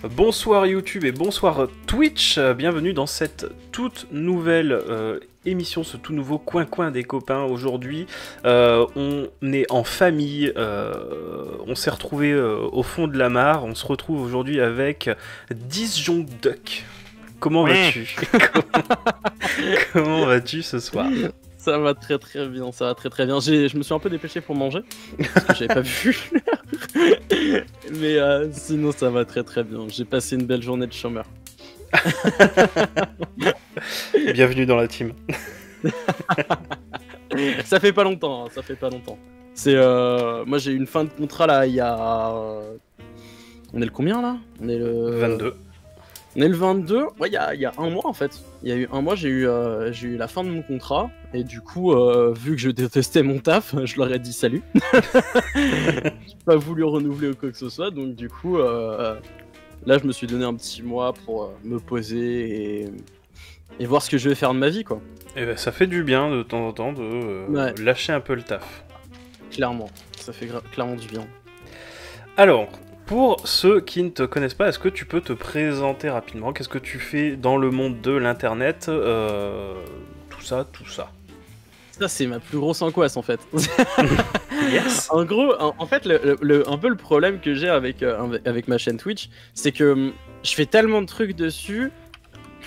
Bonsoir YouTube et bonsoir Twitch, bienvenue dans cette toute nouvelle émission, ce tout nouveau coin des copains. Aujourd'hui, on est en famille, on s'est retrouvé au fond de la mare, on se retrouve aujourd'hui avec Disjong Duck. Comment vas-tu? Comment vas-tu ce soir? Ça va très bien, ça va très bien. Je me suis un peu dépêché pour manger, parce que j'avais pas vu. Mais sinon ça va très bien. J'ai passé une belle journée de chômeur. Bienvenue dans la team. Ça fait pas longtemps, hein, ça fait pas longtemps. C'est moi j'ai eu une fin de contrat là, il y a... On est le combien là? On est le... 22. On est le 22, ouais, il y a un mois en fait. Il y a eu un mois, j'ai eu la fin de mon contrat. Et du coup, vu que je détestais mon taf, je leur ai dit salut. J'ai pas voulu renouveler ou quoi que ce soit. Donc du coup, là je me suis donné un petit mois pour me poser et voir ce que je vais faire de ma vie, quoi. Et ben, ça fait du bien de temps en temps de lâcher un peu le taf. Clairement, ça fait clairement du bien. Alors... Pour ceux qui ne te connaissent pas, est-ce que tu peux te présenter rapidement? Qu'est-ce que tu fais dans le monde de l'internet? Tout ça. Ça, c'est ma plus grosse angoisse en fait. Yes. En gros, en fait, un peu le problème que j'ai avec ma chaîne Twitch, c'est que je fais tellement de trucs dessus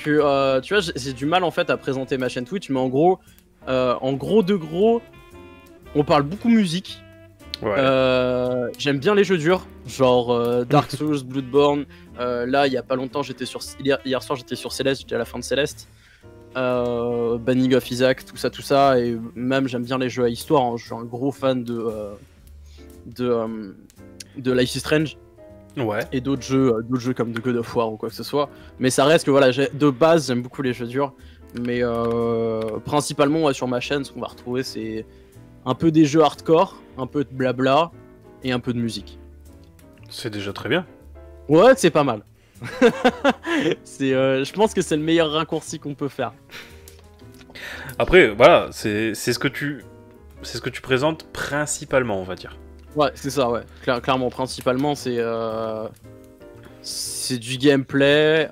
que tu vois, j'ai du mal en fait à présenter ma chaîne Twitch, mais en gros, on parle beaucoup musique. Ouais. J'aime bien les jeux durs, genre Dark Souls, Bloodborne. Là, il y a pas longtemps, hier soir, j'étais sur Céleste, j'étais à la fin de Céleste. Banning of Isaac, tout ça. Et même, j'aime bien les jeux à histoire. Hein. Je suis un gros fan de Life is Strange. Ouais. Et d'autres jeux comme The God of War ou quoi que ce soit. Mais ça reste que voilà, de base, j'aime beaucoup les jeux durs. Mais principalement, ouais, sur ma chaîne, ce qu'on va retrouver, c'est un peu des jeux hardcore, un peu de blabla et un peu de musique. C'est déjà très bien. Ouais, c'est pas mal. Je pense que c'est le meilleur raccourci qu'on peut faire. Après, voilà, c'est ce que tu présentes principalement, on va dire. Ouais, c'est ça, ouais. Clairement, principalement, c'est du gameplay,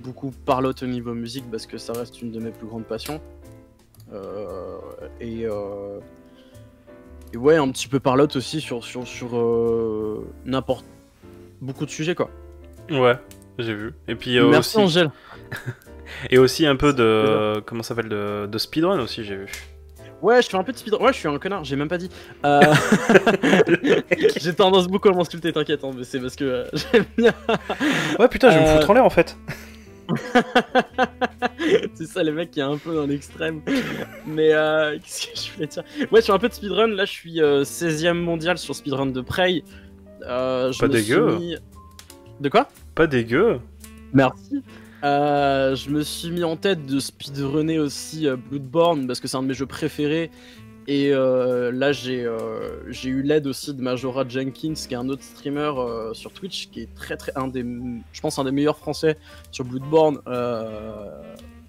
beaucoup parlotte au niveau musique parce que ça reste une de mes plus grandes passions. Et ouais, un petit peu parlotte aussi sur n'importe beaucoup de sujets, quoi. Ouais, j'ai vu. Et puis merci aussi... Angèle. Et aussi un peu de comment ça s'appelle de speedrun aussi, j'ai vu. Ouais, je fais un peu de speedrun. Ouais, je suis un connard, j'ai même pas dit. J'ai tendance beaucoup à m'insulter, t'inquiète, hein, mais c'est parce que j'aime bien. Ouais, putain, je vais me foutre en l'air en fait. C'est ça, les mecs qui est un peu dans l'extrême. Mais qu'est-ce que je voulais dire? Ouais, je fais un peu de speedrun. Là, je suis 16ème mondial sur speedrun de Prey. Pas dégueu. De quoi? Pas dégueu. Merci. Je me suis mis en tête de speedrunner aussi Bloodborne parce que c'est un de mes jeux préférés. Et là, j'ai eu l'aide aussi de Majora Jenkins, qui est un autre streamer sur Twitch, qui est je pense un des meilleurs français sur Bloodborne,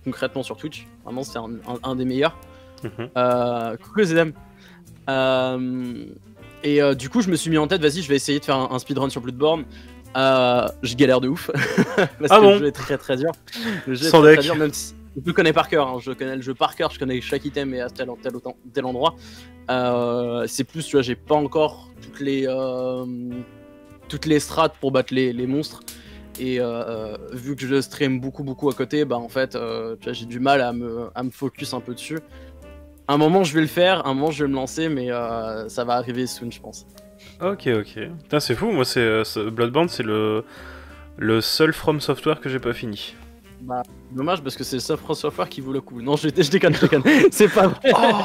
concrètement sur Twitch. Vraiment, c'est un des meilleurs. Coucou les ZM. Et du coup, je me suis mis en tête, vas-y, je vais essayer de faire un speedrun sur Bloodborne. Je galère de ouf parce que le jeu est très dur. Le jeu est très dur, même si je le connais par cœur. Hein. Je connais le jeu par cœur, je connais chaque item et à tel endroit. C'est plus, tu vois, j'ai pas encore toutes les strats pour battre les monstres. Et vu que je stream beaucoup à côté, bah en fait, tu vois, j'ai du mal à me focus un peu dessus. Un moment, je vais le faire, un moment, je vais me lancer, mais ça va arriver soon, je pense. Ok. Putain, c'est fou, moi, Bloodborne, c'est le seul From Software que j'ai pas fini. Bah, dommage, parce que c'est le seul From Software qui vaut le coup. Non, je déconne. C'est pas vrai. Oh.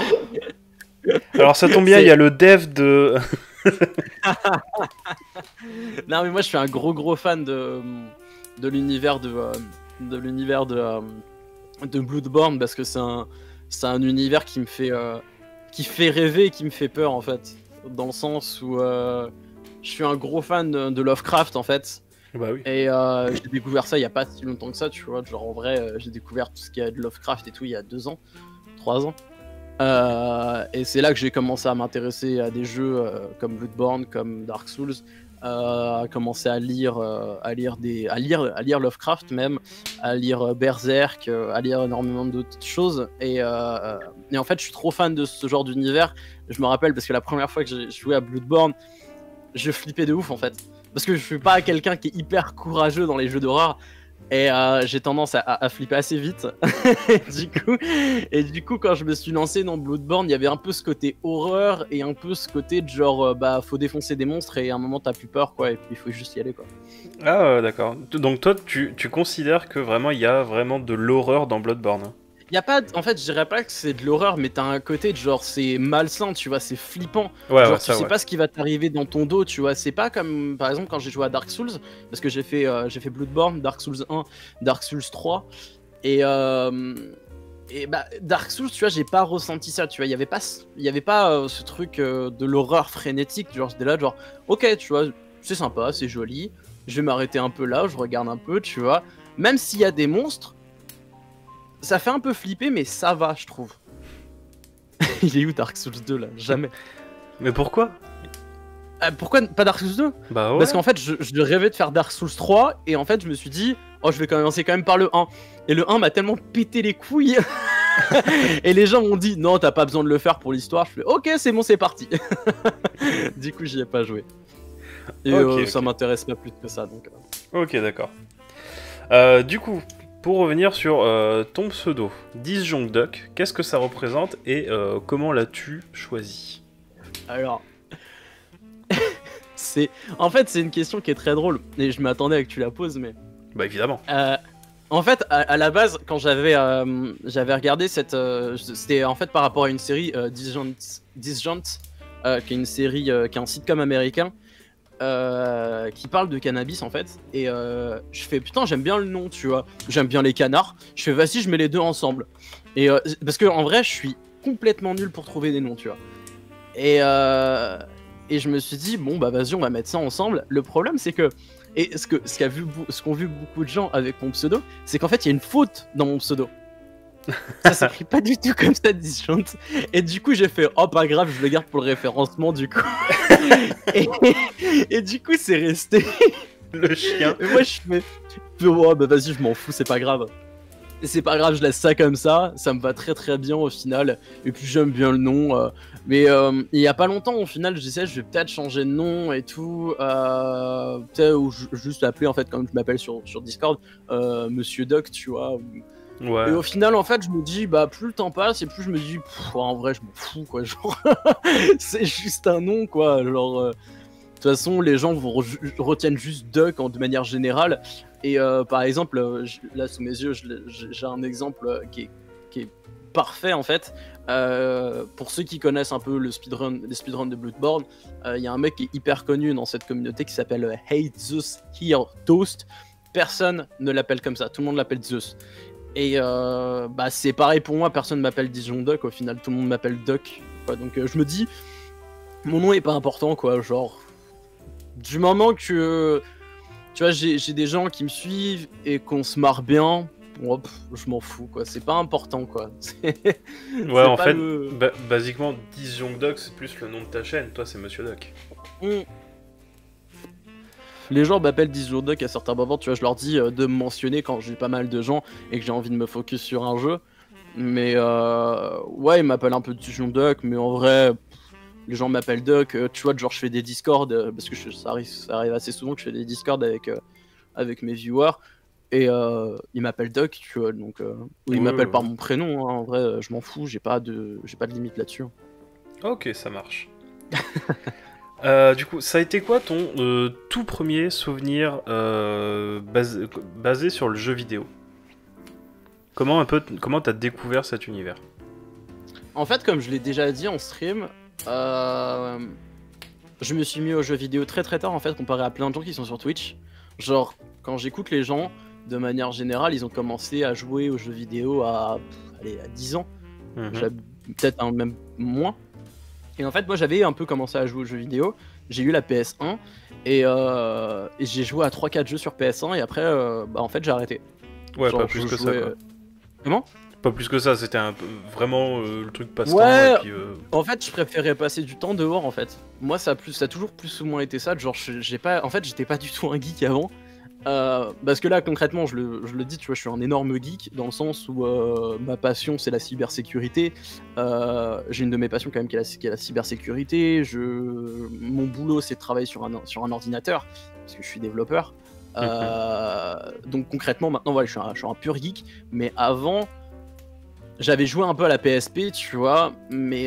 Alors, ça tombe bien, il y a le dev de... Non, mais moi, je suis un gros fan de l'univers de Bloodborne, parce que c'est un univers qui me fait rêver et qui me fait peur, en fait. Dans le sens où je suis un gros fan de Lovecraft, en fait. Bah oui. Et j'ai découvert ça il y a pas si longtemps que ça, tu vois. Genre en vrai, j'ai découvert tout ce qu'il y a de Lovecraft et tout il y a 2 ans, 3 ans. Et c'est là que j'ai commencé à m'intéresser à des jeux comme Bloodborne, comme Dark Souls. à commencer à lire Lovecraft même, à lire Berserk, à lire énormément d'autres choses. Et en fait, je suis trop fan de ce genre d'univers. Je me rappelle parce que la première fois que j'ai joué à Bloodborne, je flippais de ouf en fait, parce que je suis pas quelqu'un qui est hyper courageux dans les jeux d'horreur. Et j'ai tendance à flipper assez vite. du coup, quand je me suis lancé dans Bloodborne, il y avait un peu ce côté horreur et un peu ce côté de genre, faut défoncer des monstres et à un moment t'as plus peur, quoi, et puis il faut juste y aller, quoi. Ah, d'accord. Donc toi, tu considères que vraiment il y a vraiment de l'horreur dans Bloodborne, hein? Y a pas, en fait, je dirais pas que c'est de l'horreur, mais t'as un côté de genre, c'est malsain, tu vois, c'est flippant. Ouais, genre, ouais, tu ça, sais ouais. pas ce qui va t'arriver dans ton dos, tu vois. C'est pas comme, par exemple, quand j'ai joué à Dark Souls, parce que j'ai fait Bloodborne, Dark Souls 1, Dark Souls 3, et bah, Dark Souls, tu vois, j'ai pas ressenti ça, tu vois. Il y avait pas ce truc de l'horreur frénétique, genre, j'étais là, genre, ok, tu vois, c'est sympa, c'est joli, je vais m'arrêter un peu là, je regarde un peu, tu vois. Même s'il y a des monstres, ça fait un peu flipper, mais ça va, je trouve. Il est où Dark Souls 2 là? Jamais. Mais pourquoi? Pourquoi pas Dark Souls 2? Bah ouais. Parce qu'en fait, je rêvais de faire Dark Souls 3, et en fait, je me suis dit, oh, je vais commencer quand même par le 1. Et le 1 m'a tellement pété les couilles. Et les gens m'ont dit, non, t'as pas besoin de le faire pour l'histoire. Je fais, ok, c'est bon, c'est parti. Du coup, j'y ai pas joué. Et Ok, ça ok. m'intéresse pas plus que ça, donc. Ok, d'accord. Du coup, pour revenir sur ton pseudo, Disjong Duck, qu'est-ce que ça représente et comment l'as-tu choisi? Alors, en fait, c'est une question qui est très drôle, et je m'attendais à que tu la poses, mais... Bah évidemment. En fait, à la base, quand j'avais regardé cette... c'était en fait par rapport à une série, Disjant, qui est une série, qui est un sitcom américain, qui parle de cannabis en fait. Et je fais, putain, j'aime bien le nom, tu vois. J'aime bien les canards. Je fais, vas-y, je mets les deux ensemble. Et parce que en vrai, je suis complètement nul pour trouver des noms, tu vois. Et je me suis dit, bon, bah vas-y, on va mettre ça ensemble. Le problème, c'est que... Et ce qu'ont vu beaucoup de gens avec mon pseudo, c'est qu'en fait, il y a une faute dans mon pseudo. Ça s'écrit pas du tout comme ça, Disjant. Et du coup, j'ai fait, oh, pas grave, je le garde pour le référencement, du coup. et du coup, c'est resté. Le chien. Et moi, je fais, oh, bah vas-y, je m'en fous, c'est pas grave. Et c'est pas grave, je laisse ça comme ça me va très très bien au final. Et puis j'aime bien le nom. Mais il y a pas longtemps, au final, je disais, je vais peut-être changer de nom et tout. Peut-être, ou juste l'appeler, en fait, comme je m'appelle sur Discord, Monsieur Doc, tu vois. Ouais. Et au final, en fait, je me dis, bah, plus le temps passe, et plus je me dis, en vrai, je m'en fous, quoi. Genre, c'est juste un nom, quoi. Genre, de toute façon, les gens retiennent juste Duck de manière générale. Et par exemple, là sous mes yeux, j'ai un exemple qui est parfait en fait. Pour ceux qui connaissent un peu les speedruns de Bloodborne, il y a un mec qui est hyper connu dans cette communauté qui s'appelle Hate Zeus Here Toast. Personne ne l'appelle comme ça, tout le monde l'appelle Zeus. Et bah, c'est pareil pour moi, personne ne m'appelle Disjong Duck, au final tout le monde m'appelle Duck. Donc je me dis, mon nom est pas important quoi, genre du moment que tu vois j'ai des gens qui me suivent et qu'on se marre bien, bon, je m'en fous quoi, c'est pas important quoi. Ouais, en fait, basiquement, Disjong Duck, c'est plus le nom de ta chaîne. Toi, c'est Monsieur Duck. Les gens m'appellent Disjong Duck à certains moments, tu vois, je leur dis de me mentionner quand j'ai pas mal de gens et que j'ai envie de me focus sur un jeu. Mais ouais, ils m'appellent un peu Disjong Duck, mais en vrai, les gens m'appellent Duck. Tu vois, genre je fais des Discord, parce que ça arrive assez souvent que je fais des Discord avec mes viewers. Et ils m'appellent Duck, tu vois, donc ou ils m'appellent par mon prénom, hein, en vrai, je m'en fous, j'ai pas de limite là-dessus. Ok, ça marche. Du coup, ça a été quoi ton tout premier souvenir basé sur le jeu vidéo? Comment t'as découvert cet univers? En fait, comme je l'ai déjà dit en stream, je me suis mis aux jeux vidéo très très tard en fait, comparé à plein de gens qui sont sur Twitch. Genre, quand j'écoute les gens, de manière générale, ils ont commencé à jouer aux jeux vidéo à 10 ans, peut-être même moins. Et en fait, moi j'avais un peu commencé à jouer aux jeux vidéo, j'ai eu la PS1 et j'ai joué à 3-4 jeux sur PS1 et après, bah en fait j'ai arrêté. Ouais, genre, pas plus que ça quoi. Comment? Pas plus que ça, c'était vraiment le truc passe-temps. Ouais, et puis, en fait je préférais passer du temps dehors en fait. moi ça a toujours plus ou moins été ça. Genre, en fait, j'étais pas du tout un geek avant. Parce que là, concrètement, je le dis, tu vois, je suis un énorme geek dans le sens où ma passion c'est la cybersécurité. J'ai une de mes passions quand même qui est la cybersécurité. Mon boulot c'est de travailler sur un ordinateur parce que je suis développeur. Donc concrètement, maintenant, voilà, je suis un pur geek. Mais avant, j'avais joué un peu à la PSP, tu vois, mais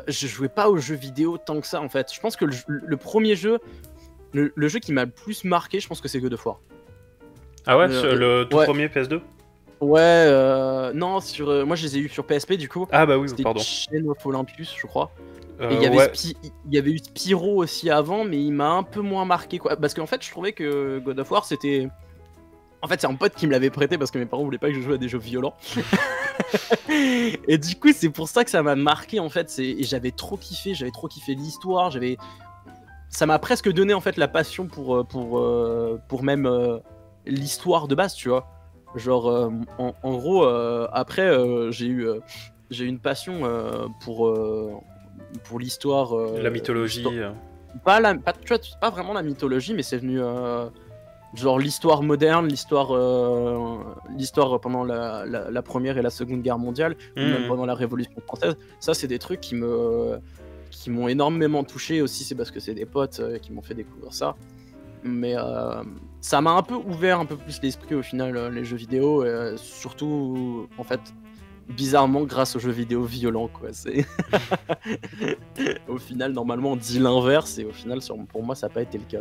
je jouais pas aux jeux vidéo tant que ça en fait. Je pense que le premier jeu, le jeu qui m'a le plus marqué, je pense que c'est God of War. Ah ouais, le tout premier PS2? Ouais, non, moi je les ai eu sur PSP du coup. Ah bah oui, pardon. C'était Chain of Olympus, je crois. Et il y avait eu Spyro aussi avant, mais il m'a un peu moins marqué quoi. Parce qu'en fait, je trouvais que God of War c'était. En fait, c'est un pote qui me l'avait prêté parce que mes parents voulaient pas que je joue à des jeux violents. Et du coup, c'est pour ça que ça m'a marqué en fait. Et j'avais trop kiffé l'histoire. Ça m'a presque donné en fait la passion pour même l'histoire de base, tu vois. Genre, en gros, après, j'ai eu une passion pour l'histoire. La mythologie. Pas vraiment la mythologie, mais c'est venu. Genre l'histoire moderne, l'histoire pendant la première et la seconde guerre mondiale, ou même pendant la Révolution française. Ça, c'est des trucs qui m'ont énormément touché aussi. C'est parce que c'est des potes qui m'ont fait découvrir ça. Mais ça m'a un peu ouvert un peu plus l'esprit au final, les jeux vidéo, surtout en fait bizarrement grâce aux jeux vidéo violents quoi. C'est au final normalement on dit l'inverse et au final pour moi ça n'a pas été le cas.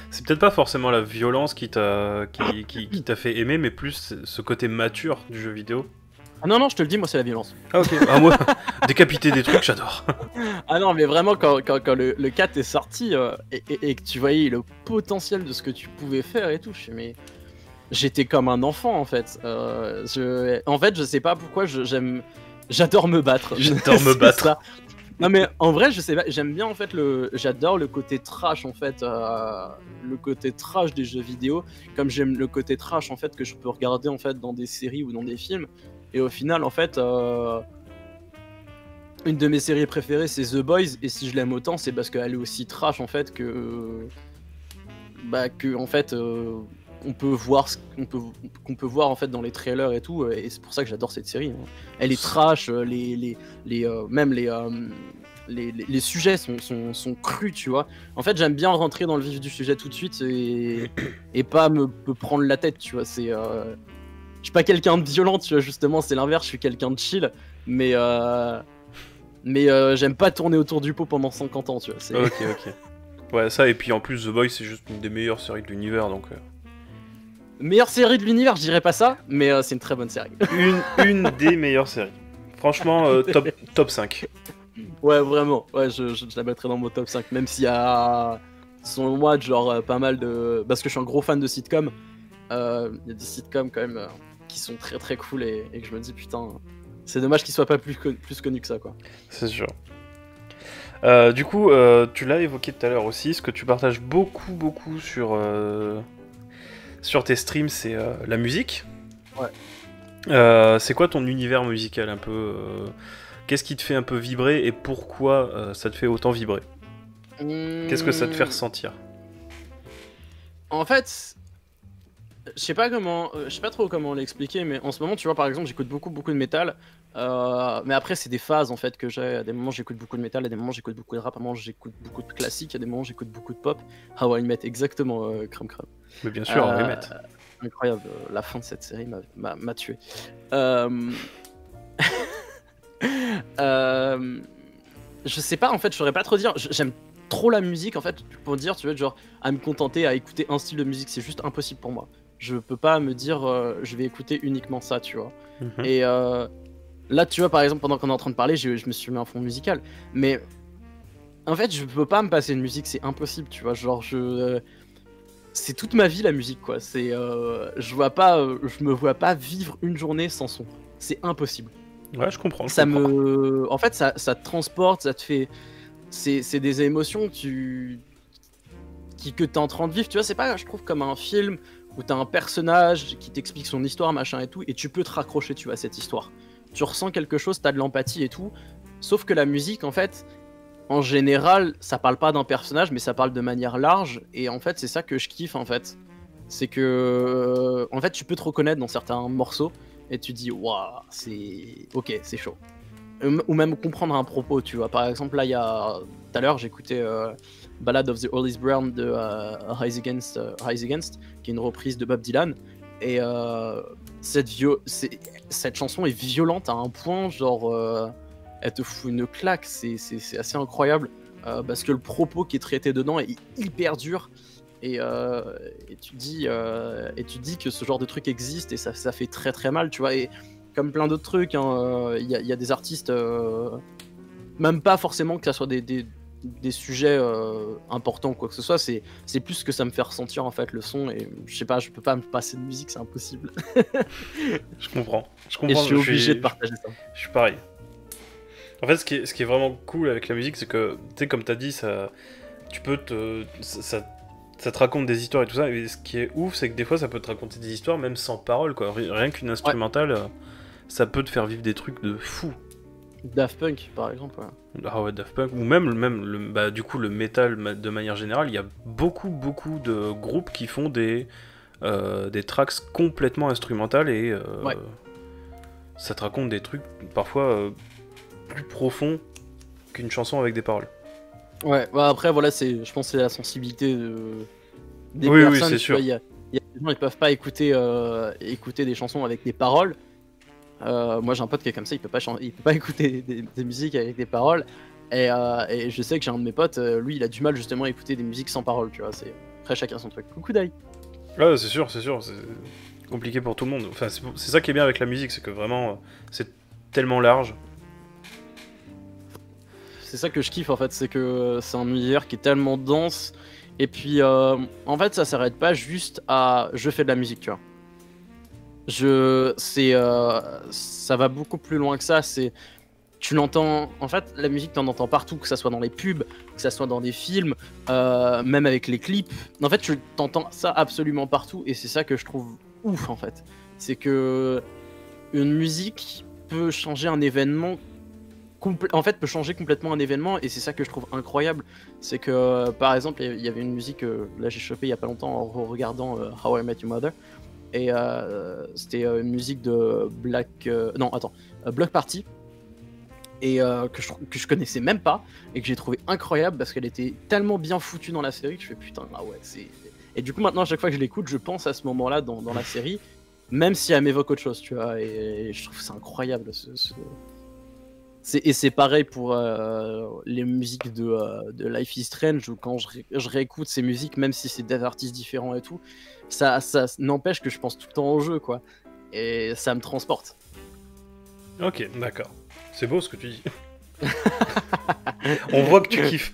C'est peut-être pas forcément la violence qui t'a fait aimer, mais plus ce côté mature du jeu vidéo. Ah non, je te le dis, moi c'est la violence. Ah ok, moi, décapiter des trucs, j'adore. Ah non, mais vraiment, quand le 4 est sorti et que tu voyais le potentiel de ce que tu pouvais faire et tout, mais j'étais comme un enfant en fait. En fait, je sais pas pourquoi j'adore me battre. J'adore me battre. Ça. Non mais en vrai, je sais pas, j'aime bien en fait j'adore le côté trash en fait, le côté trash des jeux vidéo, comme j'aime le côté trash en fait que je peux regarder en fait dans des séries ou dans des films. Et au final, en fait, une de mes séries préférées, c'est The Boys. Et si je l'aime autant, c'est parce qu'elle est aussi trash, en fait, que en fait, on peut voir qu'on peut voir en fait dans les trailers et tout. Et c'est pour ça que j'adore cette série. Hein. Elle est trash. Même les sujets sont crus, tu vois. En fait, j'aime bien rentrer dans le vif du sujet tout de suite et pas me prendre la tête, tu vois. Je suis pas quelqu'un de violent, tu vois, justement, c'est l'inverse, je suis quelqu'un de chill, mais j'aime pas tourner autour du pot pendant 50 ans, tu vois. Ok. Ouais, ça, et puis en plus, The Boys, c'est juste une des meilleures séries de l'univers, donc... Meilleure série de l'univers, je dirais pas ça, mais c'est une très bonne série. une des meilleures séries. Franchement, top 5. Ouais, vraiment, ouais, je la mettrais dans mon top 5, même s'il y a, selon moi, genre, pas mal de... Parce que je suis un gros fan de sitcoms, il y a des sitcoms quand même... qui sont très très cool et que je me dis putain c'est dommage qu'ils soient pas plus connus que ça quoi. C'est sûr. Du coup tu l'as évoqué tout à l'heure aussi, ce que tu partages beaucoup sur tes streams, c'est la musique. Ouais. C'est quoi ton univers musical un peu qu'est-ce qui te fait un peu vibrer et pourquoi ça te fait autant vibrer? Qu'est-ce que ça te fait ressentir? En fait, je sais pas trop comment l'expliquer, mais en ce moment, tu vois, par exemple, j'écoute beaucoup de métal. Mais après, c'est des phases en fait que j'ai. À des moments, j'écoute beaucoup de métal, à des moments, j'écoute beaucoup de rap, à des moments, j'écoute beaucoup de classique, à des moments, j'écoute beaucoup de pop. How I Met, exactement, Crumb. Mais bien sûr, How I Met. Incroyable, la fin de cette série m'a tué. Je sais pas, en fait, je saurais pas trop dire. J'aime trop la musique, en fait, pour dire, tu vois, genre, à me contenter à écouter un style de musique, c'est juste impossible pour moi. Je peux pas me dire je vais écouter uniquement ça, tu vois. Et là, tu vois, par exemple, pendant qu'on est en train de parler, je me suis mis un fond musical. Mais en fait, je peux pas me passer de musique, c'est impossible, tu vois. Genre, c'est toute ma vie la musique, quoi. Je me vois pas vivre une journée sans son. C'est impossible. Ouais, je comprends. En fait, ça te transporte, ça te fait. C'est des émotions que t'es en train de vivre. Tu vois, c'est pas, je trouve, comme un film où t'as un personnage qui t'explique son histoire, machin et tout, et tu peux te raccrocher, tu vois, à cette histoire. Tu ressens quelque chose, t'as de l'empathie et tout. Sauf que la musique, en fait, en général, ça parle pas d'un personnage, mais ça parle de manière large. Et en fait, c'est ça que je kiffe en fait. C'est que, en fait, tu peux te reconnaître dans certains morceaux et tu dis, waouh, c'est ok, c'est chaud. Ou même comprendre un propos, tu vois. Par exemple, là, il y a tout à l'heure, j'écoutais Ballad of the Hollis Brown de Rise Against, qui est une reprise de Bob Dylan. Et cette chanson est violente à un point, genre, elle te fout une claque. C'est assez incroyable parce que le propos qui est traité dedans est hyper dur. Et tu dis que ce genre de truc existe et ça fait très très mal, tu vois. Et comme plein d'autres trucs, hein, y a des artistes, même pas forcément que ça soit des sujets importants ou quoi que ce soit, c'est plus ce que ça me fait ressentir en fait le son. Et je sais pas, je peux pas me passer de musique, c'est impossible. Je comprends. Et je suis obligé de partager ça. Je suis pareil. En fait, ce qui est vraiment cool avec la musique, c'est que, tu sais, comme t'as dit, ça te raconte des histoires et tout ça. Et ce qui est ouf, c'est que des fois, ça peut te raconter des histoires même sans parole, quoi. Rien qu'une instrumentale, ça peut te faire vivre des trucs de fou. Daft Punk, par exemple. Ouais. Ah ouais, Daft Punk. Ou même bah, du coup, le métal, de manière générale, il y a beaucoup de groupes qui font des tracks complètement instrumentales et ça te raconte des trucs parfois plus profonds qu'une chanson avec des paroles. Ouais, bah après, voilà, je pense que c'est la sensibilité des oui, personnes. Oui, c'est sûr. Il y a des gens qui peuvent pas écouter des chansons avec des paroles. Moi, j'ai un pote qui est comme ça, il peut pas écouter des musiques avec des paroles. Et je sais que j'ai un de mes potes, lui, il a du mal justement à écouter des musiques sans paroles, tu vois. C'est après chacun son truc. Coucou Dai. Ouais, c'est sûr, c'est compliqué pour tout le monde. Enfin, c'est ça qui est bien avec la musique, c'est que vraiment, c'est tellement large. C'est ça que je kiffe en fait, c'est que c'est un univers qui est tellement dense. Et puis en fait ça s'arrête pas juste à je fais de la musique, tu vois. Ça va beaucoup plus loin que ça. Tu l'entends, en fait la musique t'en entends partout, que ça soit dans les pubs, que ça soit dans des films, même avec les clips. En fait tu t'entends ça absolument partout et c'est ça que je trouve ouf en fait. C'est que une musique peut changer un événement peut changer complètement un événement et c'est ça que je trouve incroyable. C'est que par exemple il y avait une musique, là j'ai chopé il y a pas longtemps en regardant How I Met Your Mother et c'était une musique de Block Party et que je connaissais même pas et que j'ai trouvé incroyable parce qu'elle était tellement bien foutue dans la série que je fais putain ah ouais c'est... Et du coup maintenant à chaque fois que je l'écoute je pense à ce moment là dans la série même si elle m'évoque autre chose, tu vois, et je trouve ça incroyable Et c'est pareil pour les musiques de Life is Strange, où quand je réécoute ces musiques, même si c'est des artistes différents et tout, ça n'empêche que je pense tout le temps au jeu, quoi. Et ça me transporte. Ok, d'accord. C'est beau ce que tu dis. On voit que tu kiffes.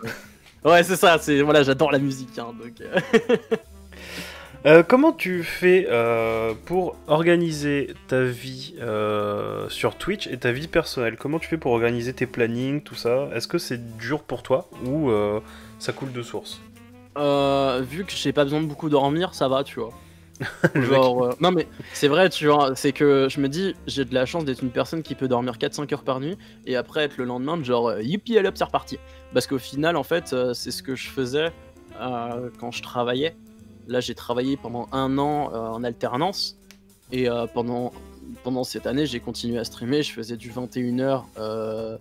Ouais, c'est ça, voilà, j'adore la musique, hein, donc... Comment tu fais pour organiser ta vie sur Twitch et ta vie personnelle? Comment tu fais pour organiser tes plannings, tout ça? Est-ce que c'est dur pour toi ou ça coule de source? Vu que j'ai pas besoin de beaucoup dormir, ça va, tu vois. Genre, non mais c'est vrai, tu vois, c'est que je me dis, j'ai de la chance d'être une personne qui peut dormir 4-5 heures par nuit et après être le lendemain de genre, youpi, allez hop, c'est reparti. Parce qu'au final, en fait, c'est ce que je faisais quand je travaillais. Là, j'ai travaillé pendant 1 an en alternance et pendant cette année, j'ai continué à streamer. Je faisais du 21h,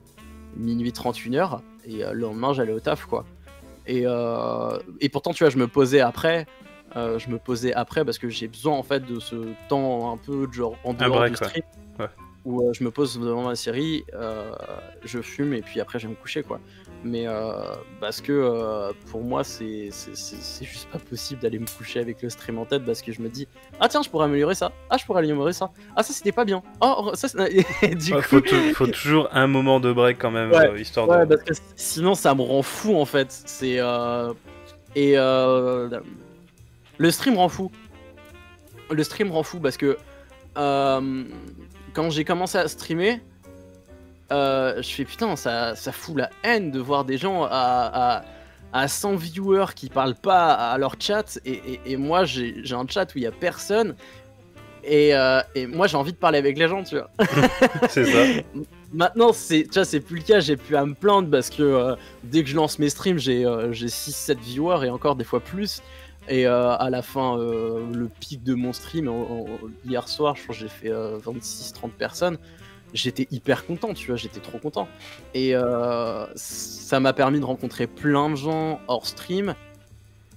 minuit 31h et le lendemain, j'allais au taf, quoi. Et pourtant, tu vois, je me posais après parce que j'ai besoin en fait de ce temps un peu genre en dehors du stream où je me pose devant la série, je fume et puis après je vais me coucher, quoi. Mais parce que pour moi c'est juste pas possible d'aller me coucher avec le stream en tête parce que je me dis ah tiens je pourrais améliorer ça, ah je pourrais améliorer ça, ah ça c'était pas bien, oh ça du coup faut toujours un moment de break quand même, histoire de... parce que sinon ça me rend fou en fait. C'est le stream rend fou. Le stream rend fou parce que quand j'ai commencé à streamer, je fais putain, ça fout la haine de voir des gens à 100 viewers qui parlent pas à leur chat et moi j'ai un chat où il y a personne et moi j'ai envie de parler avec les gens, tu vois. C'est ça. Maintenant, tu vois, c'est plus le cas, j'ai plus à me plaindre parce que dès que je lance mes streams, j'ai 6-7 viewers et encore des fois plus. Et à la fin, le pic de mon stream, hier soir, je crois que j'ai fait 26-30 personnes. J'étais hyper content, tu vois, j'étais trop content. Et ça m'a permis de rencontrer plein de gens hors stream.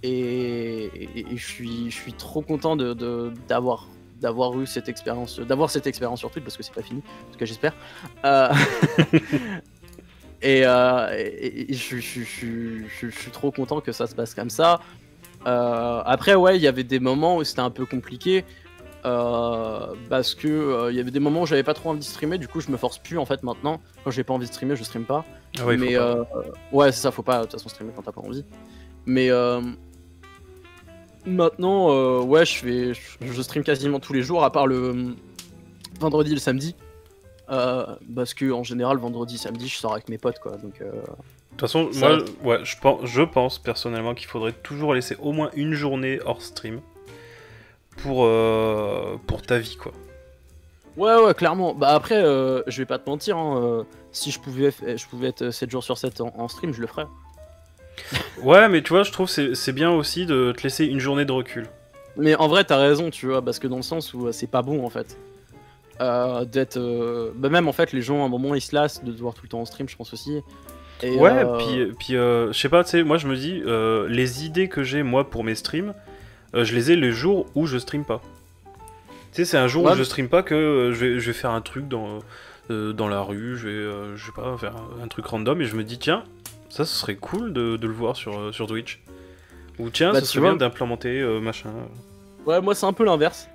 Et je suis trop content d'avoir eu cette expérience, sur Twitch, parce que c'est pas fini, en tout cas j'espère. Et je suis trop content que ça se passe comme ça. Après ouais, il y avait des moments où c'était un peu compliqué, parce que il y avait des moments où j'avais pas trop envie de streamer, du coup je me force plus en fait maintenant. Quand j'ai pas envie de streamer, je stream pas. Ah ouais, mais ouais, c'est ça, faut pas de toute façon streamer quand t'as pas envie. Mais maintenant, ouais, je stream quasiment tous les jours, à part le vendredi et le samedi. Parce que en général, vendredi, samedi, je sors avec mes potes, quoi. Donc, de toute façon, moi, ouais, je pense personnellement qu'il faudrait toujours laisser au moins une journée hors stream pour ta vie, quoi. Ouais, clairement. Bah après, je vais pas te mentir, hein, si je pouvais être 7 jours sur 7 en stream, je le ferais. Ouais, mais tu vois, je trouve c'est bien aussi de te laisser une journée de recul. Mais en vrai, t'as raison, tu vois, parce que dans le sens où c'est pas bon, en fait. D'être... Bah même, en fait, les gens, à un moment, ils se lassent de te voir tout le temps en stream, je pense aussi. Et, ouais, puis je sais pas, tu sais, moi je me dis, les idées que j'ai, moi, pour mes streams, je les ai les jours où je stream pas. Tu sais, c'est un jour où je stream pas que je vais faire un truc dans la rue, je sais pas, faire un truc random, et je me dis, tiens, ça, ce serait cool de le voir sur Twitch. Ou tiens, ce serait bien d'implémenter machin. Ouais, moi c'est un peu l'inverse.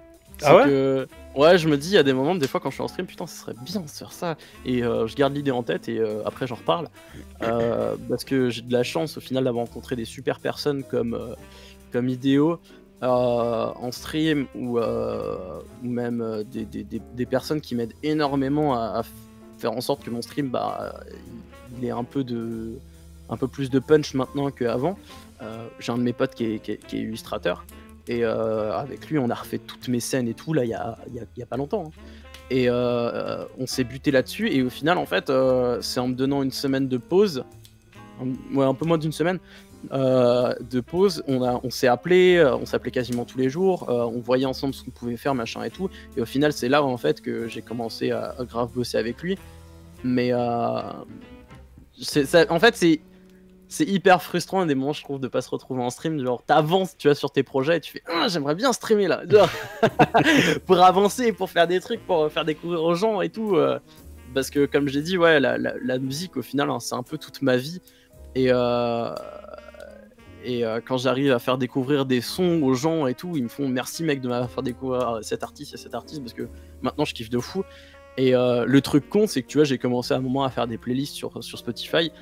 Ah ouais que... Ouais, je me dis, il y a des moments, des fois quand je suis en stream, putain, ça serait bien de faire ça. Et je garde l'idée en tête et après j'en reparle. Parce que j'ai de la chance au final d'avoir rencontré des super personnes comme Idéo en stream, ou même des personnes qui m'aident énormément à faire en sorte que mon stream, il ait un peu plus de punch maintenant qu'avant. J'ai un de mes potes qui est illustrateur, et avec lui on a refait toutes mes scènes et tout là il y a pas longtemps, hein. Et on s'est buté là-dessus, et au final en fait c'est en me donnant une semaine de pause, un peu moins d'une semaine de pause, on s'est appelé, on s'appelait quasiment tous les jours, on voyait ensemble ce qu'on pouvait faire, machin et tout, et au final c'est là en fait que j'ai commencé à grave bosser avec lui. Mais en fait c'est hyper frustrant à des moments, je trouve, de pas se retrouver en stream. Genre t'avances, tu vois, sur tes projets et tu fais j'aimerais bien streamer là, genre, pour avancer, pour faire des trucs, pour faire découvrir aux gens et tout, parce que comme j'ai dit, ouais, la musique au final, hein, c'est un peu toute ma vie. Et quand j'arrive à faire découvrir des sons aux gens et tout, ils me font merci mec de m'avoir fait découvrir cet artiste et cet artiste, parce que maintenant je kiffe de fou. Et le truc con, c'est que tu vois, j'ai commencé à un moment à faire des playlists sur Spotify,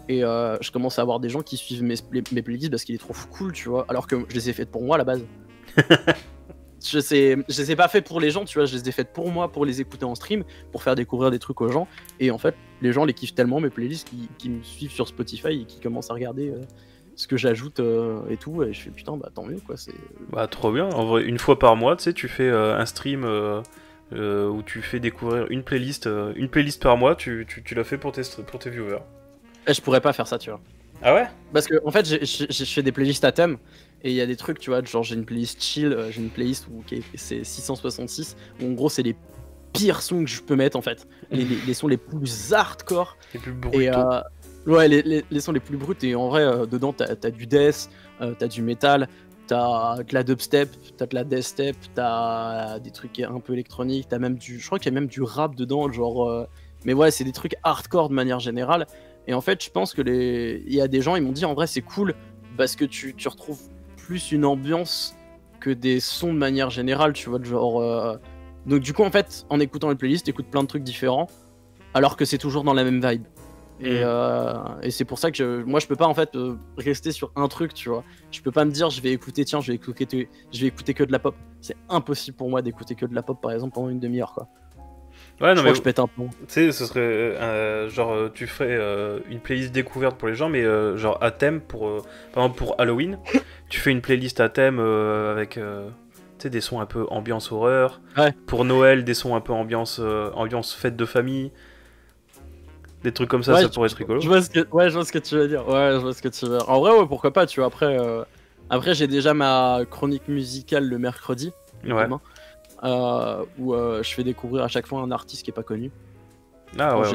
et je commence à avoir des gens qui suivent mes playlists parce qu'il est trop cool, tu vois, alors que je les ai faites pour moi à la base. Je les ai pas fait pour les gens, tu vois, je les ai faites pour moi, pour les écouter en stream, pour faire découvrir des trucs aux gens. Et en fait, les gens les kiffent tellement, mes playlists, qui me suivent sur Spotify et qui commencent à regarder ce que j'ajoute et tout. Et je fais putain, bah tant mieux quoi. Bah trop bien, en vrai, une fois par mois, tu sais, tu fais un stream où tu fais découvrir une playlist par mois, tu l'as fait pour tes viewers. Et je pourrais pas faire ça, tu vois. Ah ouais? Parce que en fait, je fais des playlists à thème. Et il y a des trucs, tu vois, genre j'ai une playlist chill, j'ai une playlist c'est 666, où en gros c'est les pires sons que je peux mettre en fait. Les sons les plus hardcore. Les plus brutaux. Et ouais, les sons les plus bruts, et en vrai, dedans t'as du death, t'as du metal, t'as de la dubstep, t'as de la deathstep, t'as des trucs un peu électroniques, t'as même je crois qu'il y a même du rap dedans, genre. Mais ouais, c'est des trucs hardcore de manière générale. Et en fait, je pense que il y a des gens, ils m'ont dit en vrai c'est cool parce que tu retrouves plus une ambiance que des sons de manière générale, tu vois, genre. Donc du coup, en fait, en écoutant les playlists, t'écoutes plein de trucs différents, alors que c'est toujours dans la même vibe. Et c'est pour ça que moi je peux pas en fait rester sur un truc, tu vois. Je peux pas me dire je vais écouter que de la pop. C'est impossible pour moi d'écouter que de la pop par exemple pendant une demi-heure quoi. Ouais, non, je crois que je pète un plomb. Tu sais, ce serait genre tu ferais une playlist découverte pour les gens, mais genre à thème par exemple pour Halloween, tu fais une playlist à thème avec tu sais, des sons un peu ambiance horreur. Ouais. Pour Noël, des sons un peu ambiance fête de famille. Des trucs comme ça, Ouais, ça pourrait être rigolo. je vois ce que tu veux dire. Ouais, je vois ce que tu veux dire. En vrai, ouais, pourquoi pas, tu vois. Après j'ai déjà ma chronique musicale le mercredi, Ouais. demain, où je fais découvrir à chaque fois un artiste qui est pas connu. Ah En ouais, ok.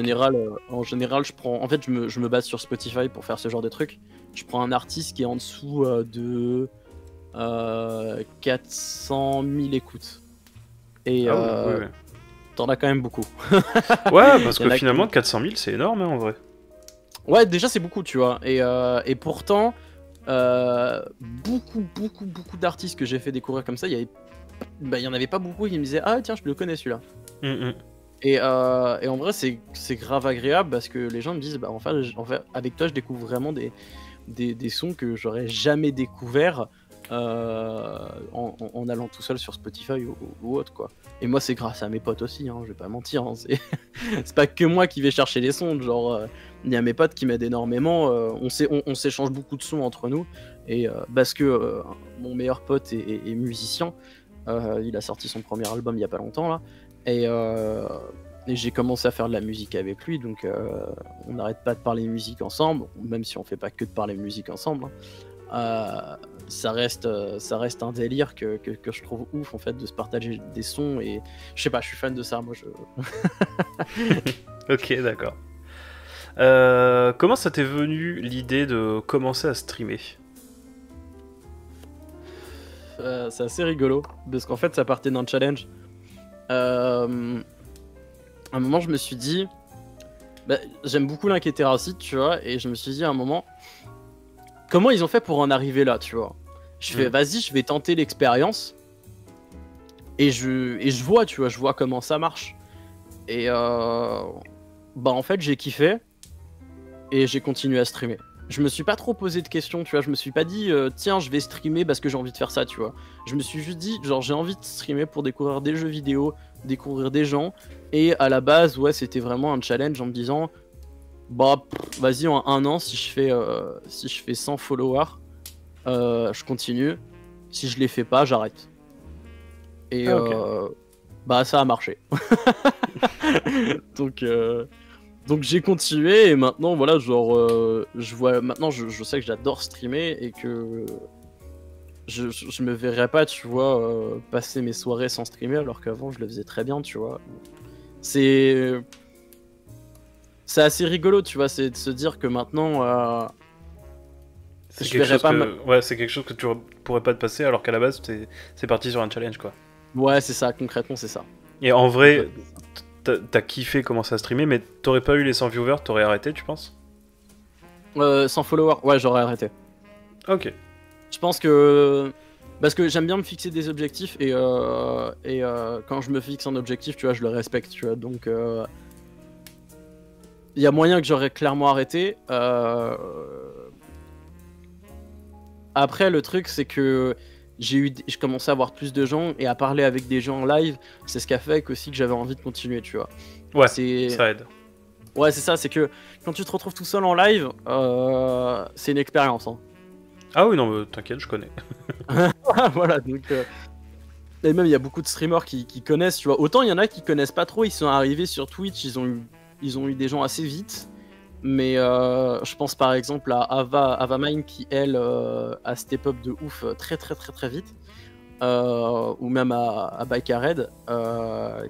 général, je prends. En fait, je me base sur Spotify pour faire ce genre de truc. Je prends un artiste qui est en dessous de 400 000 écoutes. Et Ah oui, oui, oui. t'en as quand même beaucoup. Ouais, parce Il y en que a finalement, 400 000, c'est énorme, hein, en vrai. Ouais, déjà c'est beaucoup, tu vois. Et pourtant, beaucoup d'artistes que j'ai fait découvrir comme ça, il y en avait pas beaucoup qui me disaient ah tiens je le connais celui-là. Mm, Et en vrai c'est grave agréable parce que les gens me disent bah en fait avec toi je découvre vraiment des sons que j'aurais jamais découvert en allant tout seul sur Spotify ou autre quoi. Et moi c'est grâce à mes potes aussi, hein, je vais pas mentir, hein, c'est pas que moi qui vais chercher les sons, genre il y a mes potes qui m'aident énormément, on s'échange beaucoup de sons entre nous et parce que mon meilleur pote est musicien, il a sorti son premier album il y a pas longtemps là et j'ai commencé à faire de la musique avec lui, donc on n'arrête pas de parler musique ensemble, même si on fait pas que de parler musique ensemble, hein. Ça reste un délire que je trouve ouf en fait de se partager des sons et je sais pas, je suis fan de ça moi. Ok, d'accord. Comment ça t'est venu l'idée de commencer à streamer? C'est assez rigolo parce qu'en fait ça partait d'un challenge. À un moment je me suis dit bah, j'aime beaucoup l'Inquétéracide, tu vois, et je me suis dit à un moment comment ils ont fait pour en arriver là, tu vois. Je fais vas-y, je vais tenter l'expérience et je vois, tu vois, je vois comment ça marche. Et bah en fait j'ai kiffé et j'ai continué à streamer. Je me suis pas trop posé de questions, tu vois, je me suis pas dit tiens je vais streamer parce que j'ai envie de faire ça, tu vois. Je me suis juste dit genre j'ai envie de streamer pour découvrir des jeux vidéo, découvrir des gens, et à la base ouais c'était vraiment un challenge en me disant bah vas-y en un an si je fais 100 followers je continue, si je les fais pas j'arrête. Et Ah, ok. bah ça a marché. Donc j'ai continué et maintenant voilà genre maintenant je sais que j'adore streamer et que je me verrais pas, tu vois, passer mes soirées sans streamer alors qu'avant je le faisais très bien, tu vois. C'est assez rigolo, tu vois, c'est de se dire que maintenant C'est je quelque verrais chose pas que... Ouais, c'est quelque chose que tu pourrais pas te passer alors qu'à la base, c'est parti sur un challenge, quoi. Ouais, c'est ça, concrètement c'est ça. Et en vrai, Concrètement, c'est ça. t'as kiffé commencer à streamer, mais t'aurais pas eu les 100 viewers, t'aurais arrêté, tu penses? Sans followers, ouais, j'aurais arrêté. Ok. Je pense que parce que j'aime bien me fixer des objectifs et quand je me fixe un objectif, tu vois, je le respecte, tu vois. Donc il y a moyen que j'aurais clairement arrêté. Après, le truc, c'est que je commençais à voir plus de gens et à parler avec des gens en live. C'est ce qui a fait aussi que j'avais envie de continuer, tu vois. Ouais, C'est ça aide. Ouais, c'est ça, c'est que quand tu te retrouves tout seul en live, c'est une expérience, hein. Ah oui, non, mais t'inquiète, je connais. Voilà, donc et même il y a beaucoup de streamers qui connaissent, tu vois. Autant il y en a qui connaissent pas trop, ils sont arrivés sur Twitch, ils ont eu des gens assez vite. Mais je pense par exemple à Avamine qui elle a step up de ouf très vite. Ou même à Bikared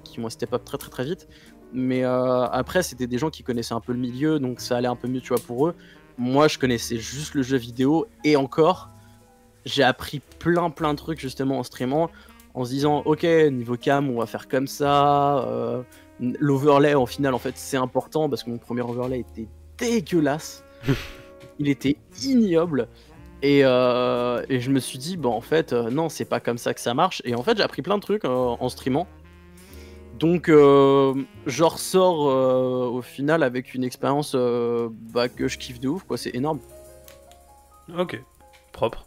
qui ont step up très vite. Mais après c'était des gens qui connaissaient un peu le milieu, donc ça allait un peu mieux, tu vois, pour eux. Moi je connaissais juste le jeu vidéo et encore j'ai appris plein de trucs justement en streamant, en se disant ok niveau cam on va faire comme ça, l'overlay en final en fait c'est important parce que mon premier overlay était dégueulasse, il était ignoble et je me suis dit bon en fait non c'est pas comme ça que ça marche, et en fait j'ai appris plein de trucs en streamant, donc je ressors au final avec une expérience que je kiffe de ouf quoi, c'est énorme. Ok, propre.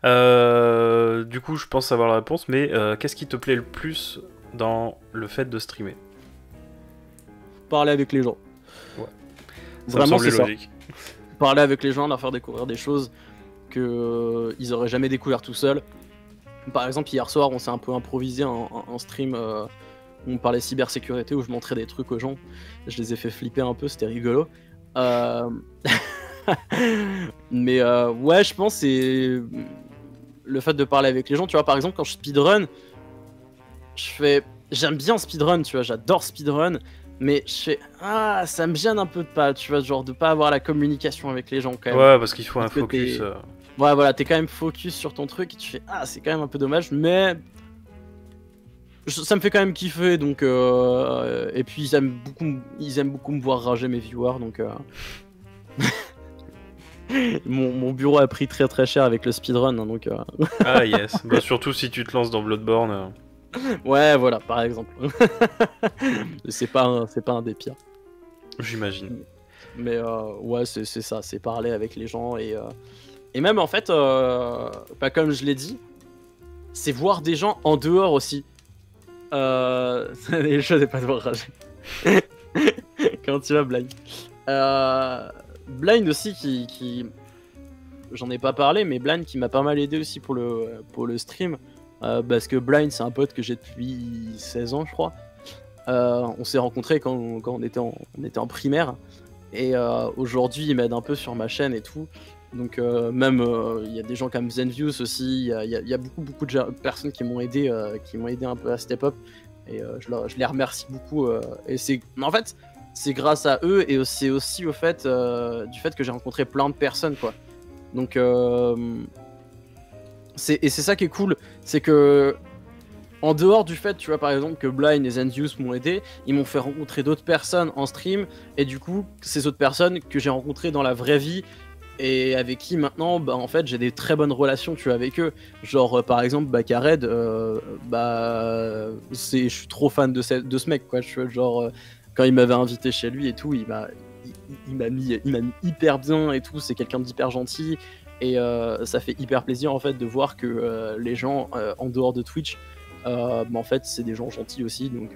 Du coup, je pense savoir la réponse, mais qu'est-ce qui te plaît le plus dans le fait de streamer? Parler avec les gens. Ouais. Ça me Vraiment semblait c'est ça. logique. Parler avec les gens, leur faire découvrir des choses que ils auraient jamais découvert tout seuls. Par exemple hier soir on s'est un peu improvisé en stream on parlait cybersécurité, où je montrais des trucs aux gens. Je les ai fait flipper un peu, c'était rigolo. Mais ouais, je pense c'est le fait de parler avec les gens. Tu vois, par exemple, quand je speedrun, j'aime bien speedrun, tu vois, j'adore speedrun, mais je fais ça me gêne un peu de pas, tu vois, genre de pas avoir la communication avec les gens quand même. Ouais, parce qu'il faut un focus. Ouais, voilà, t'es quand même focus sur ton truc et tu fais c'est quand même un peu dommage, mais ça me fait quand même kiffer, donc et puis ils aiment beaucoup me voir rager, mes viewers, donc mon bureau a pris très très cher avec le speedrun, hein, donc Ah yes, bah, surtout si tu te lances dans Bloodborne. Ouais, voilà, par exemple. c'est pas un des pires. J'imagine. Mais ouais, c'est ça, c'est parler avec les gens et même en fait, comme je l'ai dit, c'est voir des gens en dehors aussi. Les choses n'est pas de voir rager. Comment tu vas, Blind? Blind aussi qui j'en ai pas parlé, mais Blind qui m'a pas mal aidé aussi pour le stream, parce que Blind c'est un pote que j'ai depuis 16 ans, je crois. On s'est rencontrés quand on était en primaire, et aujourd'hui il m'aide un peu sur ma chaîne et tout. Donc même il y a des gens comme Zenviews aussi, il y a beaucoup de personnes qui m'ont aidé un peu à step up, et je les remercie beaucoup, et en fait c'est grâce à eux, et c'est aussi au fait du fait que j'ai rencontré plein de personnes, quoi. Donc c'est ça qui est cool, c'est que en dehors du fait, tu vois, par exemple, que Blind et Zenviews m'ont aidé, ils m'ont fait rencontrer d'autres personnes en stream, et du coup ces autres personnes que j'ai rencontrées dans la vraie vie et avec qui maintenant, bah, en fait, j'ai des très bonnes relations, tu vois, avec eux. Genre, par exemple, Bakared, je suis trop fan de ce mec, quoi. Je, genre, quand il m'avait invité chez lui et tout, il m'a mis hyper bien et tout. C'est quelqu'un d'hyper gentil, et ça fait hyper plaisir en fait de voir que les gens en dehors de Twitch, en fait, c'est des gens gentils aussi. Donc,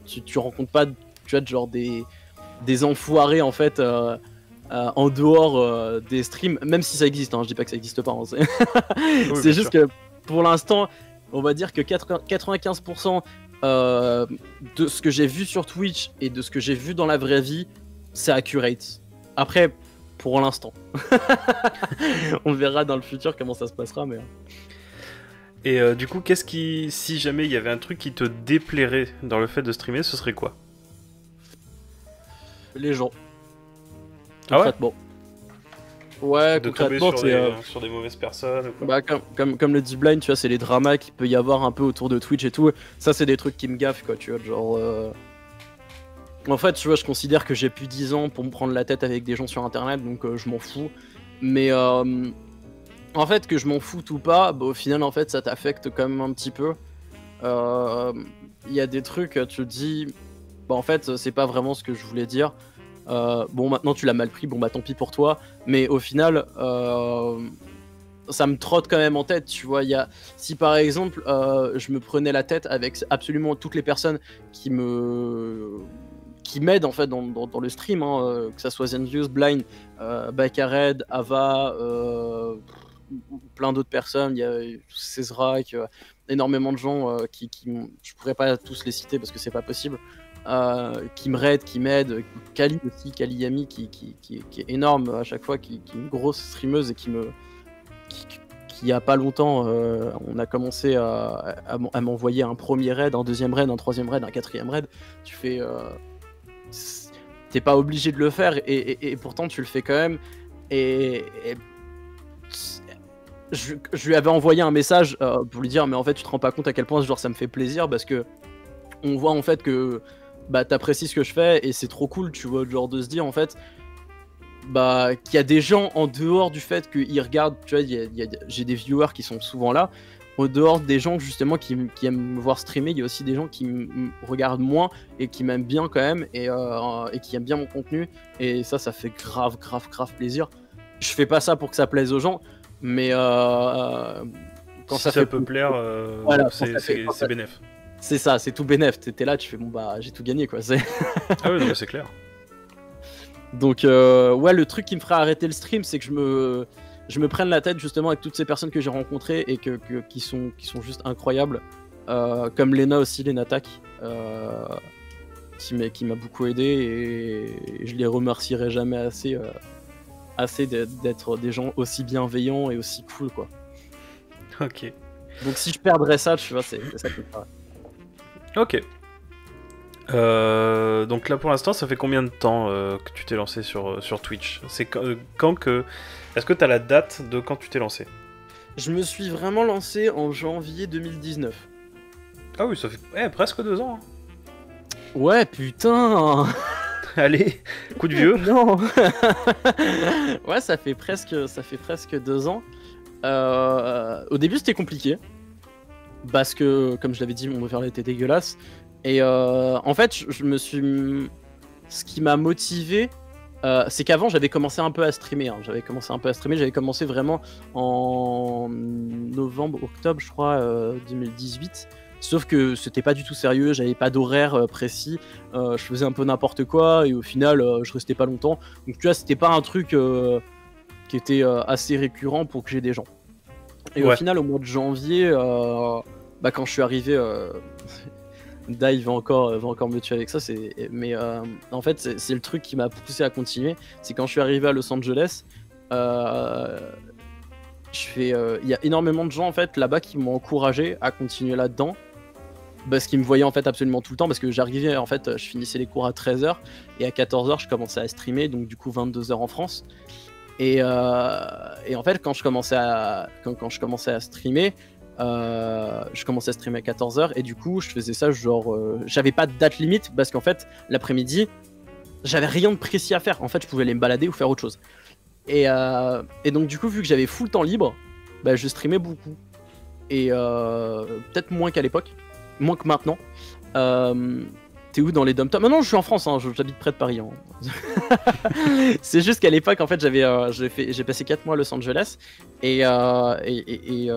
tu rencontres pas, tu vois, genre des enfoirés en fait. En dehors des streams, même si ça existe, hein, je dis pas que ça existe pas, hein, Oui, c'est juste sûr. que pour l'instant, on va dire que 95% de ce que j'ai vu sur Twitch et de ce que j'ai vu dans la vraie vie, c'est accurate. Après, pour l'instant. On verra dans le futur comment ça se passera, mais... Et du coup, si jamais il y avait un truc qui te déplairait dans le fait de streamer, ce serait quoi? Les gens. Ah ouais? Concrètement. Ouais, De tomber concrètement, sur des mauvaises personnes ou quoi? bah, comme le dit Blind, tu vois, c'est les dramas qu'il peut y avoir un peu autour de Twitch et tout. Ça, c'est des trucs qui me gaffent, quoi, tu vois, genre... En fait, tu vois, je considère que j'ai plus 10 ans pour me prendre la tête avec des gens sur Internet, donc je m'en fous. Mais en fait, que je m'en foute ou pas, bah, au final, en fait, ça t'affecte quand même un petit peu. Il y a des trucs, tu te dis... Bah, en fait, c'est pas vraiment ce que je voulais dire. Bon, maintenant tu l'as mal pris, bon bah tant pis pour toi, mais au final ça me trotte quand même en tête, tu vois. Si par exemple je me prenais la tête avec absolument toutes les personnes qui m'aident en fait dans le stream, hein, que ça soit Zenviews, Blind, Bakared, Ava, plein d'autres personnes, il y a Cesrac, énormément de gens je pourrais pas tous les citer parce que c'est pas possible. Qui me raid, qui m'aide, Kali aussi, Kali Yami qui est énorme à chaque fois, qui est une grosse streameuse et qui y a pas longtemps on a commencé à m'envoyer un premier raid, un deuxième raid, un troisième raid, un quatrième raid. Tu fais t'es pas obligé de le faire, et pourtant tu le fais quand même, et je lui avais envoyé un message pour lui dire mais en fait tu te rends pas compte à quel point genre ça me fait plaisir, parce que on voit en fait que bah t'apprécies ce que je fais, et c'est trop cool, tu vois, genre de se dire en fait bah qu'il y a des gens en dehors du fait qu'ils regardent, tu vois, j'ai des viewers qui sont souvent là, au dehors des gens justement qui aiment me voir streamer, il y a aussi des gens qui me regardent moins et qui m'aiment bien quand même, et qui aiment bien mon contenu, et ça fait grave plaisir. Je fais pas ça pour que ça plaise aux gens, mais quand si ça peut plaire, voilà, c'est bénéf. C'est ça, c'est tout bénef. T'es là, tu fais bon bah j'ai tout gagné, quoi. Ah oui, non mais c'est clair. Donc ouais, le truc qui me ferait arrêter le stream, c'est que je me prenne la tête justement avec toutes ces personnes que j'ai rencontrées et qui sont juste incroyables. Comme Lena aussi, Lena Tak, qui m'a beaucoup aidé et je les remercierai jamais assez d'être des gens aussi bienveillants et aussi cool, quoi. Ok. Donc si je perdrais ça, tu vois, c'est ça qui me paraît. Ok. Donc là pour l'instant, ça fait combien de temps que tu t'es lancé sur Twitch? C'est quand que... Est-ce que t'as la date de quand tu t'es lancé? Je me suis vraiment lancé en janvier 2019. Ah oui, ça fait presque 2 ans. Ouais, putain. Allez, coup de vieux. Non. Ouais, ça fait presque 2 ans. Au début, c'était compliqué. Parce que, comme je l'avais dit, mon overlay était dégueulasse. Et en fait, je me suis... Ce qui m'a motivé, c'est qu'avant, j'avais commencé un peu à streamer. J'avais commencé vraiment en novembre, octobre, je crois, 2018. Sauf que c'était pas du tout sérieux, j'avais pas d'horaire précis, je faisais un peu n'importe quoi et au final je restais pas longtemps. Donc tu vois, c'était pas un truc qui était assez récurrent pour que j'ai des gens. Et Ouais. au final, au mois de janvier, quand je suis arrivé, Dai va encore me tuer avec ça, mais en fait, c'est le truc qui m'a poussé à continuer. C'est quand je suis arrivé à Los Angeles, il y a énormément de gens en fait là-bas qui m'ont encouragé à continuer là-dedans. Parce qu'ils me voyaient en fait absolument tout le temps, parce que j'arrivais en fait, je finissais les cours à 13h et à 14h je commençais à streamer, donc du coup 22h en France. Et en fait quand je commençais à streamer, je commençais à streamer à 14h et du coup je faisais ça genre j'avais pas de date limite parce qu'en fait l'après-midi j'avais rien de précis à faire, en fait je pouvais aller me balader ou faire autre chose. Et donc du coup vu que j'avais full temps libre, je streamais beaucoup. Et peut-être moins qu'à l'époque. Moins que maintenant. T'es où dans les dom-toms? Maintenant je suis en France, hein, j'habite près de Paris. Hein. C'est juste qu'à l'époque en fait j'ai passé 4 mois à Los Angeles et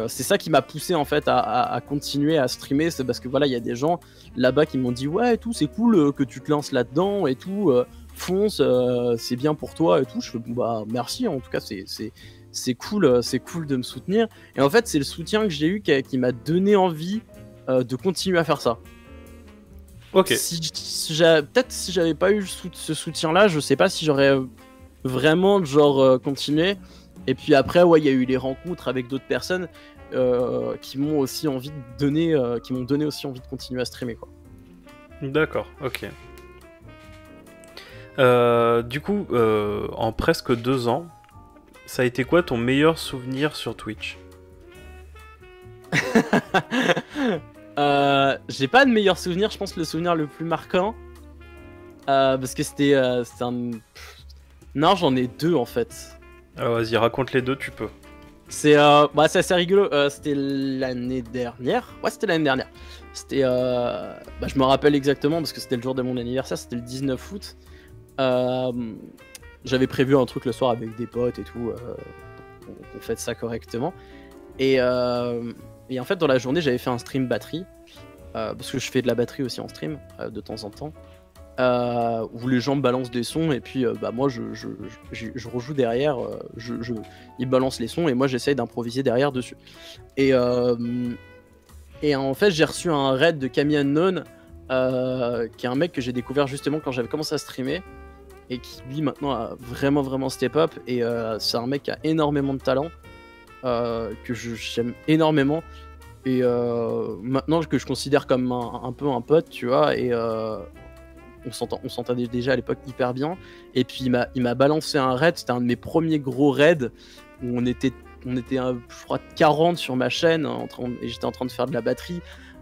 c'est ça qui m'a poussé en fait à continuer à streamer. C'est parce que voilà, il y a des gens là-bas qui m'ont dit ouais et tout, c'est cool que tu te lances là-dedans et tout, fonce, c'est bien pour toi et tout. Je fais bah merci, en tout cas c'est cool de me soutenir. Et en fait c'est le soutien que j'ai eu qui m'a donné envie de continuer à faire ça. Ok. Peut-être si j'avais pas eu ce soutien-là, je sais pas si j'aurais vraiment continué. Et puis après, ouais, il y a eu les rencontres avec d'autres personnes qui m'ont aussi envie de donner, qui m'ont donné aussi envie de continuer à streamer, quoi. D'accord, ok. Du coup, en presque 2 ans, ça a été quoi ton meilleur souvenir sur Twitch? J'ai pas de meilleur souvenir, je pense que le souvenir le plus marquant, parce que c'était un... Non, j'en ai 2 en fait. Vas-y, raconte les 2, tu peux. C'est assez rigolo, c'était l'année dernière. Ouais, c'était l'année dernière. C'était... je me rappelle exactement parce que c'était le jour de mon anniversaire, c'était le 19 août. J'avais prévu un truc le soir avec des potes et tout, qu'on fête ça correctement. Et en fait, dans la journée, j'avais fait un stream batterie, parce que je fais de la batterie aussi en stream, de temps en temps, où les gens balancent des sons, et puis moi, je rejoue derrière, ils balancent les sons, et moi, j'essaye d'improviser derrière dessus. Et en fait, j'ai reçu un raid de Camille Unknown, qui est un mec que j'ai découvert justement quand j'avais commencé à streamer, et qui, lui, maintenant, a vraiment, vraiment step up, et c'est un mec qui a énormément de talent, que j'aime énormément et maintenant que je considère comme un peu un pote, tu vois, et on s'entendait déjà à l'époque hyper bien. Et puis il m'a balancé un raid, c'était un de mes premiers gros raids où on était je crois 40 sur ma chaîne et j'étais en train de faire de la batterie.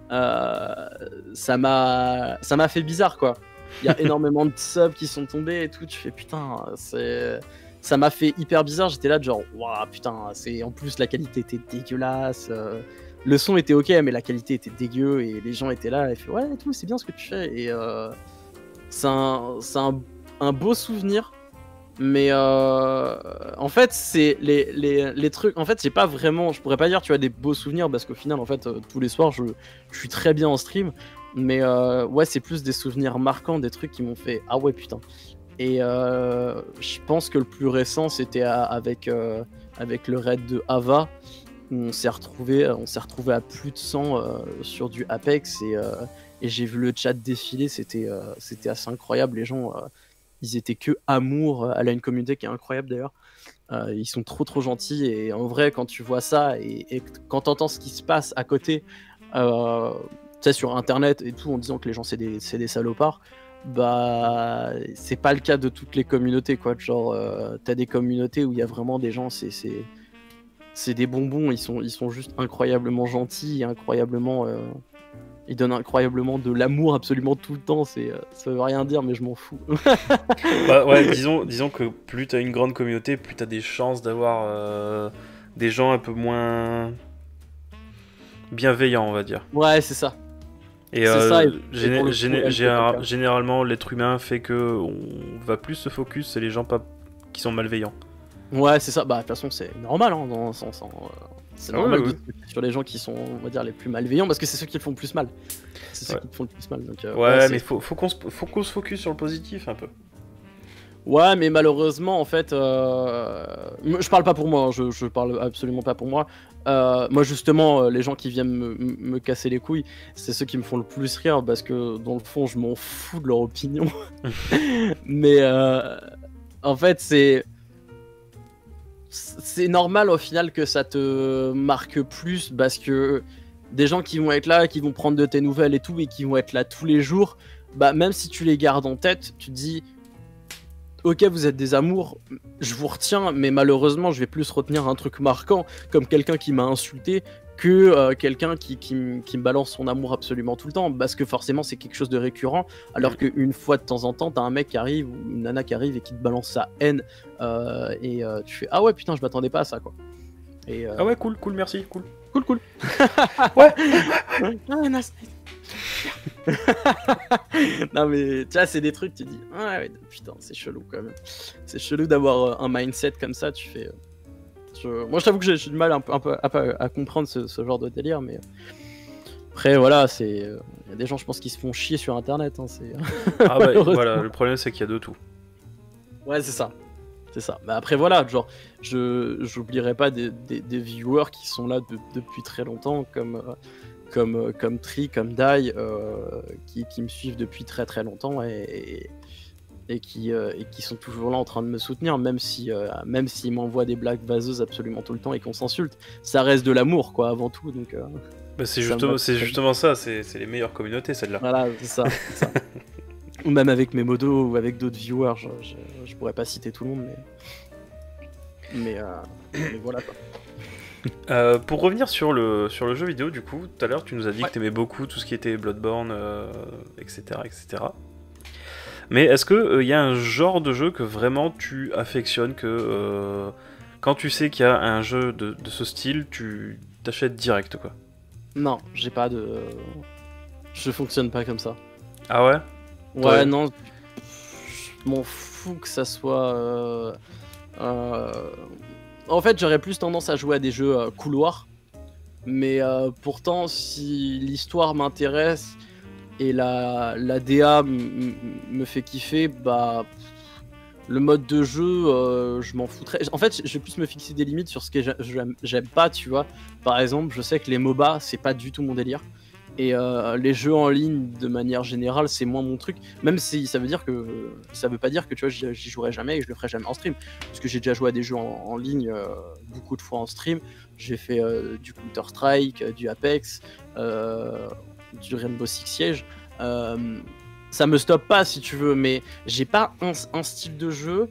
Ça m'a fait bizarre, quoi. Il y a énormément de subs qui sont tombés et tout, tu fais putain, ça m'a fait hyper bizarre, j'étais là de genre waouh putain, en plus la qualité était dégueulasse, le son était ok mais la qualité était dégueu et les gens étaient là et fait ouais et tout, c'est bien ce que tu fais. Et c'est un beau souvenir, mais en fait c'est les trucs, en fait c'est pas vraiment, je pourrais pas dire tu as des beaux souvenirs parce qu'au final en fait tous les soirs je suis très bien en stream, mais ouais c'est plus des souvenirs marquants, des trucs qui m'ont fait ah ouais putain. Et je pense que le plus récent c'était avec le raid de Ava, on s'est retrouvé à plus de 100 sur du Apex et j'ai vu le chat défiler, c'était assez incroyable. Les gens, ils étaient que amour. Elle a une communauté qui est incroyable d'ailleurs. Ils sont trop gentils et en vrai, quand tu vois ça et quand t'entends ce qui se passe à côté, tu sais, sur internet et tout, en disant que les gens c'est des salopards, bah c'est pas le cas de toutes les communautés, quoi. Genre, t'as des communautés où il y a vraiment des gens, c'est des bonbons, ils sont juste incroyablement gentils et incroyablement. Ils donnent incroyablement de l'amour absolument tout le temps. Ça veut rien dire, mais je m'en fous. Bah, ouais, disons que plus t'as une grande communauté, plus t'as des chances d'avoir des gens un peu moins bienveillants, on va dire. Ouais, c'est ça. Et, C'est ça, généralement, l'être humain fait que on va plus se focus sur les gens qui sont malveillants. Ouais, c'est ça. Bah, de toute façon, c'est normal, hein, dans un sens. C'est normal ouais. de se focus sur les gens qui sont, on va dire, les plus malveillants, parce que c'est ceux qui le font le plus mal. C'est ceux qui te font le plus mal. Donc, ouais, mais faut qu'on se focus sur le positif un peu. Ouais, mais malheureusement, en fait, je parle pas pour moi, hein, je parle absolument pas pour moi. Moi, justement, les gens qui viennent me casser les couilles, c'est ceux qui me font le plus rire, parce que dans le fond, je m'en fous de leur opinion. Mais en fait, c'est normal au final que ça te marque plus, parce que des gens qui vont être là, qui vont prendre de tes nouvelles et tout, et qui vont être là tous les jours, bah même si tu les gardes en tête, tu te dis ok, vous êtes des amours, je vous retiens, mais malheureusement je vais plus retenir un truc marquant comme quelqu'un qui m'a insulté que quelqu'un qui me balance son amour absolument tout le temps, parce que forcément c'est quelque chose de récurrent, alors qu'une fois de temps en temps t'as un mec qui arrive ou une nana qui arrive et qui te balance sa haine, et tu fais ah ouais putain, je m'attendais pas à ça, quoi. Et, ah ouais, cool, merci, cool. Ouais. Non mais tu vois, c'est des trucs, tu dis ah ouais, putain, c'est chelou quand même. C'est chelou d'avoir un mindset comme ça. Tu fais moi je t'avoue que j'ai du mal un peu à comprendre ce genre de délire, mais après voilà, il y a des gens, je pense, qui se font chier sur internet, hein, ah bah voilà, le problème c'est qu'il y a de tout. Ouais, c'est ça. Bah après voilà, genre j'oublierai pas des viewers qui sont là depuis très longtemps, comme Tri, comme Dai, qui me suivent depuis très longtemps et qui sont toujours là en train de me soutenir, même s'ils m'envoient des blagues vaseuses absolument tout le temps et qu'on s'insulte. Ça reste de l'amour, quoi, avant tout. Donc, bah c'est justement ça, c'est les meilleures communautés, celles-là. Voilà, c'est ça. Ou même avec mes modos ou avec d'autres viewers, je pourrais pas citer tout le monde, mais voilà, quoi. Pour revenir sur le jeu vidéo, du coup, tout à l'heure tu nous as dit que t'aimais beaucoup tout ce qui était Bloodborne, etc. Mais est-ce que y a un genre de jeu que vraiment tu affectionnes, que quand tu sais qu'il y a un jeu de ce style, tu t'achètes direct, quoi? Non, j'ai pas de... Je fonctionne pas comme ça. Ah ouais? Ouais, non, je m'en fous que ça soit... En fait, j'aurais plus tendance à jouer à des jeux couloirs, mais pourtant, si l'histoire m'intéresse et la DA me fait kiffer, bah le mode de jeu, je m'en foutrais. En fait, je vais plus me fixer des limites sur ce que j'aime pas, tu vois. Par exemple, je sais que les MOBA, c'est pas du tout mon délire. Et les jeux en ligne, de manière générale, c'est moins mon truc. Même si ça veut pas dire que tu vois, j'y jouerai jamais et je le ferai jamais en stream. Parce que j'ai déjà joué à des jeux en ligne beaucoup de fois en stream. J'ai fait du Counter-Strike, du Apex, du Rainbow Six Siege. Ça me stoppe pas, si tu veux, mais j'ai pas un style de jeu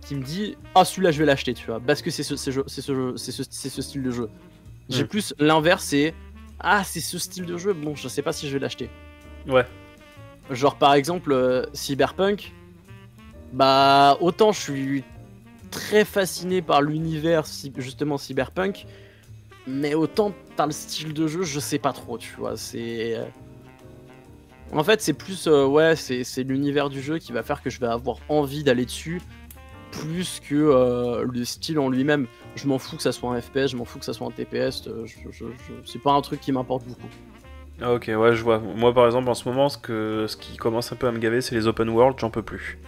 qui me dit ah, celui-là je vais l'acheter, tu vois, parce que c'est ce style de jeu. J'ai plus l'inverse, c'est ah, c'est ce style de jeu, bon, je sais pas si je vais l'acheter. Ouais. Genre par exemple Cyberpunk, bah autant je suis très fasciné par l'univers justement Cyberpunk, mais autant par le style de jeu, je sais pas trop, tu vois. C'est en fait c'est plus ouais, c'est l'univers du jeu qui va faire que je vais avoir envie d'aller dessus, plus que le style en lui-même. Je m'en fous que ça soit un FPS, je m'en fous que ça soit un TPS, c'est pas un truc qui m'importe beaucoup. Ah ok, ouais, je vois. Moi par exemple en ce moment, ce qui commence un peu à me gaver, c'est les open world, j'en peux plus.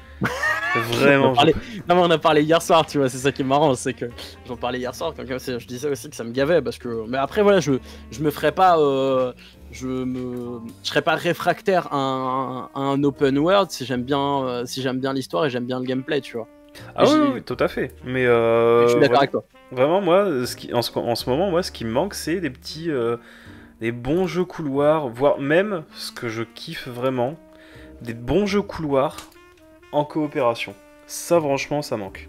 Vraiment. Non, mais on a parlé hier soir, tu vois, c'est ça qui est marrant, c'est que j'en parlais hier soir, quand je disais aussi que ça me gavait, parce que... Mais après, voilà, je me ferais pas... je serais pas réfractaire à un open world si j'aime bien l'histoire et j'aime bien le gameplay, tu vois. Ah oui, tout à fait. Mais je suis d'accord avec toi. Vraiment, moi, en ce moment, moi, ce qui me manque, c'est des petits... des bons jeux couloirs, voire même, ce que je kiffe vraiment, des bons jeux couloirs en coopération. Ça, franchement, ça manque.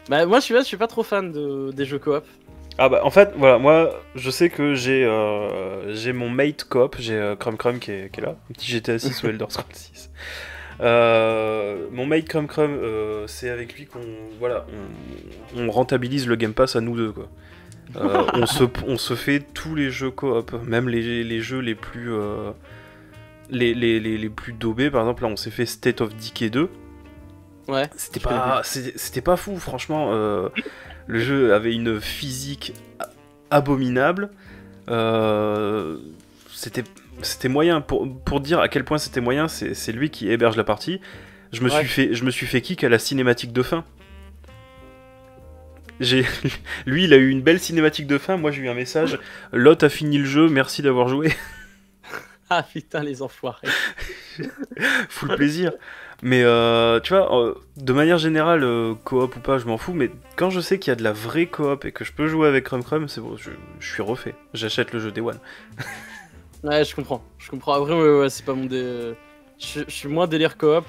Bah, moi, je suis pas trop fan des jeux coop. Ah bah, en fait, voilà, moi, je sais que j'ai mon mate coop, j'ai Crumb qui est là, un petit GTA 6 ou Elder Scrolls 6. Mon mate Crumb, c'est avec lui on rentabilise le Game Pass à nous deux, quoi. On se fait tous les jeux coop, même les jeux les plus les plus daubés. Par exemple, là, on s'est fait State of Decay 2. Ouais. C'était pas fou, franchement. Le jeu avait une physique abominable. C'était moyen. Pour dire à quel point c'était moyen, c'est lui qui héberge la partie. Je me suis fait kick à la cinématique de fin. Lui, il a eu une belle cinématique de fin. Moi, j'ai eu un message. L'autre a fini le jeu. Merci d'avoir joué. Ah putain, les enfoirés. Full plaisir. Mais tu vois, de manière générale, coop ou pas, je m'en fous. Mais quand je sais qu'il y a de la vraie coop et que je peux jouer avec Crumb, c'est bon, je suis refait. J'achète le jeu Day One. Ouais, je comprends. Après, ouais, c'est pas mon délire. Je suis moins délire coop.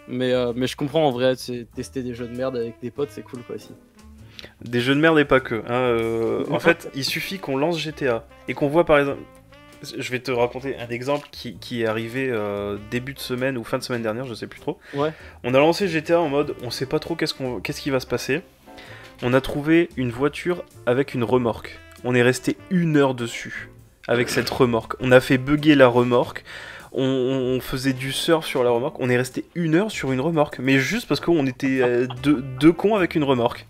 Mais je comprends en vrai. Tester des jeux de merde avec des potes, c'est cool quoi aussi. Des jeux de merde et pas que. En fait, il suffit qu'on lance GTA et qu'on voit par exemple. Je vais te raconter un exemple qui est arrivé début de semaine ou fin de semaine dernière, je sais plus trop. Ouais. On a lancé GTA en mode on sait pas trop qu'est-ce qui va se passer. On a trouvé une voiture avec une remorque. On est resté 1 heure dessus avec cette remorque. On a fait bugger la remorque. On faisait du surf sur la remorque. On est resté 1 heure sur une remorque. Mais juste parce qu'on était deux cons avec une remorque.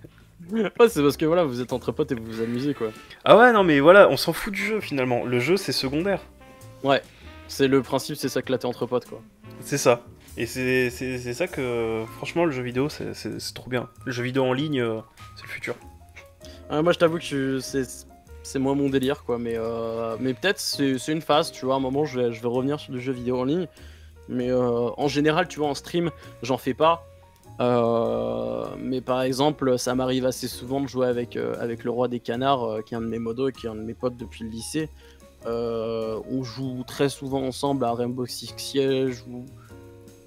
Ouais, c'est parce que voilà, vous êtes entre potes et vous vous amusez quoi. Ah ouais, non mais voilà, on s'en fout du jeu finalement. Le jeu c'est secondaire. Ouais, c'est le principe, c'est s'éclater entre potes quoi. C'est ça. Et c'est ça que, franchement, le jeu vidéo c'est trop bien. Le jeu vidéo en ligne, c'est le futur. Moi je t'avoue que c'est moins mon délire quoi, mais peut-être c'est une phase, tu vois, à un moment je vais revenir sur du jeu vidéo en ligne. Mais en général, tu vois, en stream, j'en fais pas. Mais par exemple, ça m'arrive assez souvent de jouer avec le roi des canards, qui est un de mes modos et qui est un de mes potes depuis le lycée. On joue très souvent ensemble à Rainbow Six Siege ou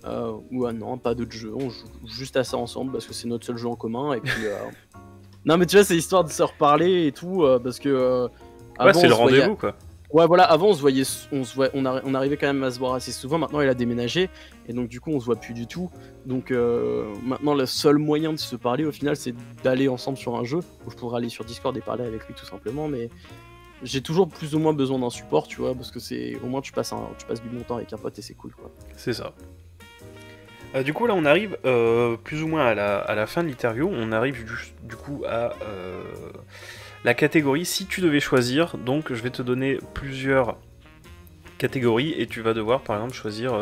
non, pas d'autres jeux. On joue juste à ça ensemble parce que c'est notre seul jeu en commun. Et puis, non, mais tu vois, c'est histoire de se reparler et tout parce que. Ouais, c'est le rendez-vous quoi. Ouais, voilà, avant on arrivait quand même à se voir assez souvent. Maintenant, il a déménagé et donc du coup, on se voit plus du tout. Donc maintenant, le seul moyen de se parler au final, c'est d'aller ensemble sur un jeu où je pourrais aller sur Discord et parler avec lui tout simplement. Mais j'ai toujours plus ou moins besoin d'un support, tu vois, parce que c'est au moins tu passes du bon temps avec un pote et c'est cool quoi. C'est ça. Du coup, là, on arrive plus ou moins à la fin de l'interview. On arrive du coup à la catégorie. Si tu devais choisir, donc je vais te donner plusieurs catégories et tu vas devoir, par exemple, choisir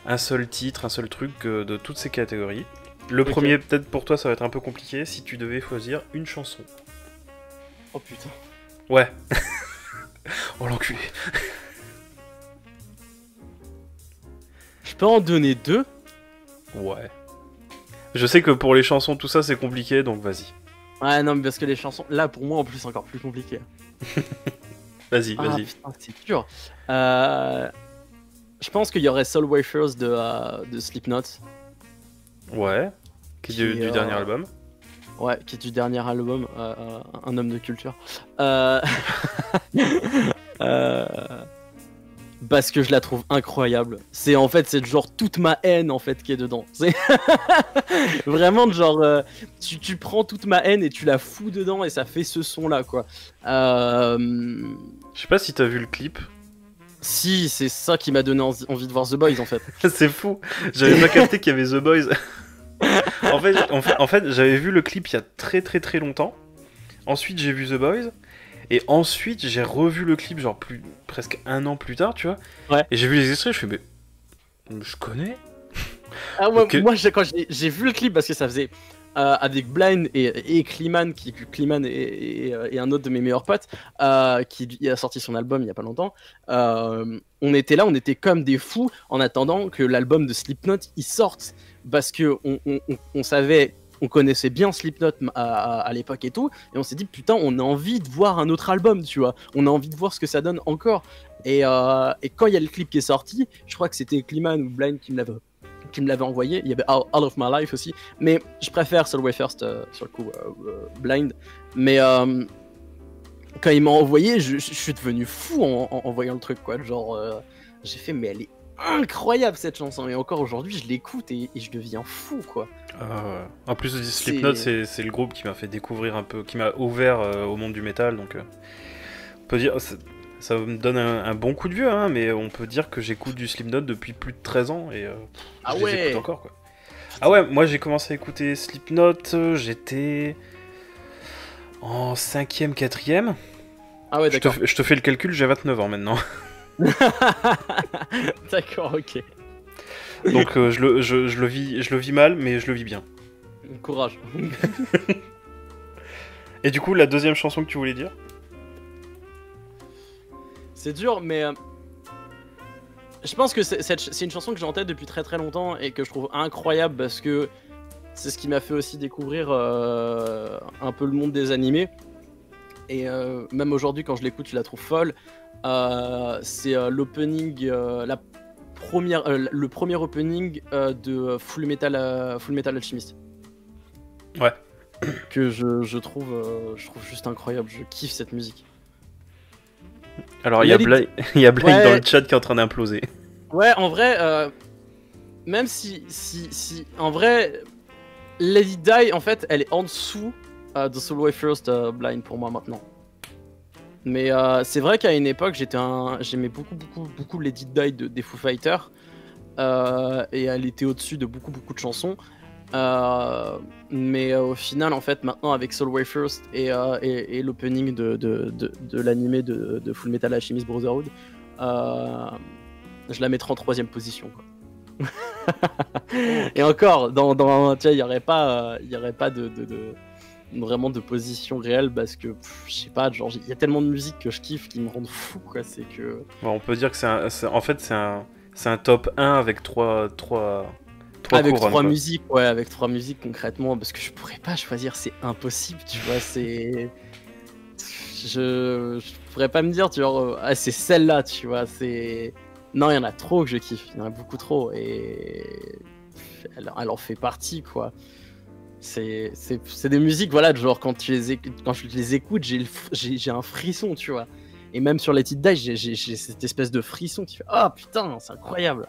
un seul titre, un seul truc de toutes ces catégories. Le premier, peut-être pour toi, ça va être un peu compliqué. Si tu devais choisir une chanson. Oh putain. Ouais. Oh l'enculé. Je peux en donner 2. Ouais. Je sais que pour les chansons, tout ça, c'est compliqué, donc vas-y. Ouais, non, mais parce que les chansons, là, pour moi, en plus, c'est encore plus compliqué. Vas-y. Putain, c'est dur. Je pense qu'il y aurait Soul Wafers de Slipknot. Ouais. Qui est du dernier album. Ouais, qui est du dernier album, un homme de culture. Parce que je la trouve incroyable. C'est genre toute ma haine en fait qui est dedans. C'est vraiment genre tu prends toute ma haine et tu la fous dedans et ça fait ce son là quoi. Je sais pas si t'as vu le clip. Si, c'est ça qui m'a donné envie de voir The Boys en fait. C'est fou. J'avais pas capté qu'il y avait The Boys. en fait, j'avais vu le clip il y a très très très longtemps. Ensuite, j'ai vu The Boys. Et ensuite, j'ai revu le clip, genre presque 1 an plus tard, tu vois. Ouais. Et j'ai vu les extraits, je fais, mais je connais. Ah ouais, Que- moi quand j'ai vu le clip parce que ça faisait avec Blind et Kliman Kliman et un autre de mes meilleurs potes qui a sorti son album il y a pas longtemps. On était là, on était comme des fous en attendant que l'album de Slipknot il sorte parce que on savait, on connaissait bien Slipknot à l'époque et tout, et on s'est dit putain on a envie de voir un autre album, tu vois, on a envie de voir ce que ça donne encore. Et quand il y a le clip qui est sorti, je crois que c'était Kliman ou Blind qui me l'avait envoyé. Il y avait All of My Life aussi, mais je préfère Solway First sur le coup Blind. Mais quand il m'a envoyé, je suis devenu fou en voyant le truc, quoi. Genre, j'ai fait, mais elle est incroyable cette chanson, et encore aujourd'hui je l'écoute et je deviens fou, quoi. En plus, Slipknot, c'est le groupe qui m'a fait découvrir un peu, qui m'a ouvert au monde du métal, donc on peut dire. Ça me donne un bon coup de vieux, hein, mais on peut dire que j'écoute du Slipknot depuis plus de 13 ans et Ah je les ouais. écoute encore, quoi. Ah ouais, moi j'ai commencé à écouter Slipknot, j'étais en 5ème, 4ème. Ah ouais, d'accord. Je te fais le calcul, j'ai 29 ans maintenant. D'accord, ok. Donc je le vis mal, mais je le vis bien. Courage. Et du coup, la deuxième chanson que tu voulais dire? C'est dur, mais je pense que c'est une chanson que j'ai en tête depuis très très longtemps et que je trouve incroyable parce que c'est ce qui m'a fait aussi découvrir un peu le monde des animés. Et même aujourd'hui, quand je l'écoute, je la trouve folle. C'est l'opening, le premier opening de Full Metal Alchemist. Ouais. Que je trouve juste incroyable. Je kiffe cette musique. Alors il y a Blind Ouais. dans le chat qui est en train d'imploser. Ouais, en vrai, même si en vrai, Lady Die, en fait, elle est en dessous de Solway First Blind pour moi maintenant. Mais c'est vrai qu'à une époque, j'aimais beaucoup Lady Die des Foo Fighters, et elle était au-dessus de beaucoup de chansons. Mais au final, en fait, maintenant avec Solway First et l'opening de l'animé de Full Metal Alchemist Brotherhood, je la mettrai en 3ème position, quoi. Et encore, tu vois, il y aurait pas vraiment de position réelle parce que je sais pas, genre il y a tellement de musique que je kiffe qui me rendent fou, quoi. C'est que Bon, on peut dire que c'est un top 1 avec 3 avec couronnes, 3 quoi. musiques, ouais, avec 3 musiques concrètement, parce que je pourrais pas choisir, c'est impossible, tu vois, c'est je pourrais pas me dire, tu vois, ah, c'est celle-là, tu vois, c'est non, il y en a trop que je kiffe, il y en a beaucoup trop, et elle en fait partie, quoi. C'est des musiques, voilà, genre quand je les écoute, j'ai un frisson, tu vois. Et même sur les titres d'âge, j'ai cette espèce de frisson qui fait ah putain, c'est incroyable.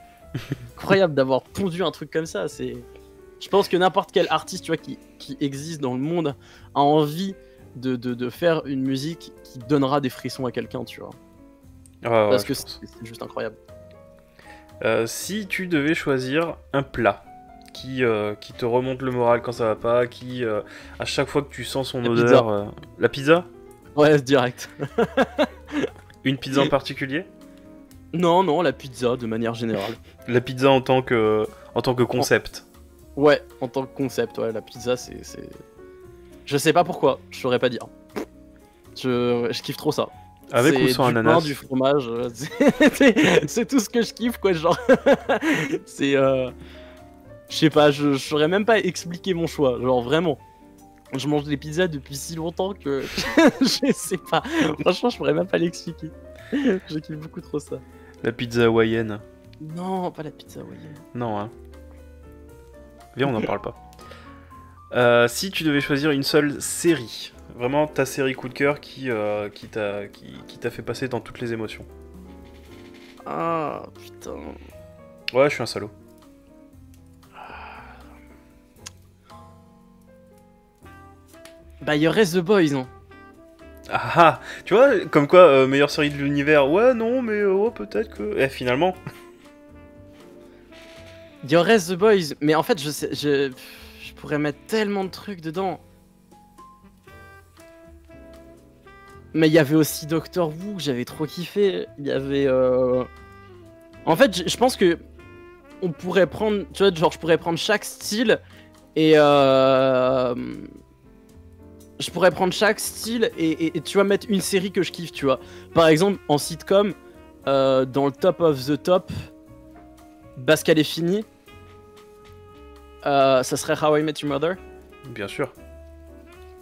Incroyable d'avoir pondu un truc comme ça. Je pense que n'importe quel artiste, tu vois, qui existe dans le monde a envie de faire une musique qui donnera des frissons à quelqu'un, tu vois. Ouais, Parce que je pense. c'est juste incroyable. Si tu devais choisir un plat qui te remonte le moral quand ça va pas, qui à chaque fois que tu sens son La odeur, la pizza? Ouais, direct. Une pizza en particulier? Non, la pizza de manière générale. La pizza en tant que concept. Ouais, en tant que concept, ouais, la pizza, c'est... Je sais pas pourquoi, je saurais pas dire. Je kiffe trop ça. Avec ou sans du ananas? pain, du fromage, c'est tout ce que je kiffe, quoi, genre. C'est... Je sais pas, je saurais même pas expliquer mon choix, genre vraiment. Je mange des pizzas depuis si longtemps que... je sais pas. Franchement, je pourrais même pas l'expliquer. Je kiffe beaucoup trop ça. La pizza hawaïenne? Non, pas la pizza, ouais. Non, hein. Viens, on n'en parle pas. Si tu devais choisir une seule série, vraiment ta série coup de cœur qui t'a fait passer dans toutes les émotions. Ah, putain. Ouais, je suis un salaud. Bah, il reste The Boys, hein. Ah ah, tu vois, comme quoi, meilleure série de l'univers, ouais, non, mais oh, peut-être que... Eh, finalement. Il reste The Boys, mais en fait, je pourrais mettre tellement de trucs dedans. Mais il y avait aussi Doctor Who, que j'avais trop kiffé. Il y avait... En fait, je pense que on pourrait prendre, tu vois, genre je pourrais prendre chaque style et et tu vois mettre une série que je kiffe, tu vois. Par exemple en sitcom, dans le top of the top, parce qu'elle est finie, ça serait How I Met Your Mother. Bien sûr.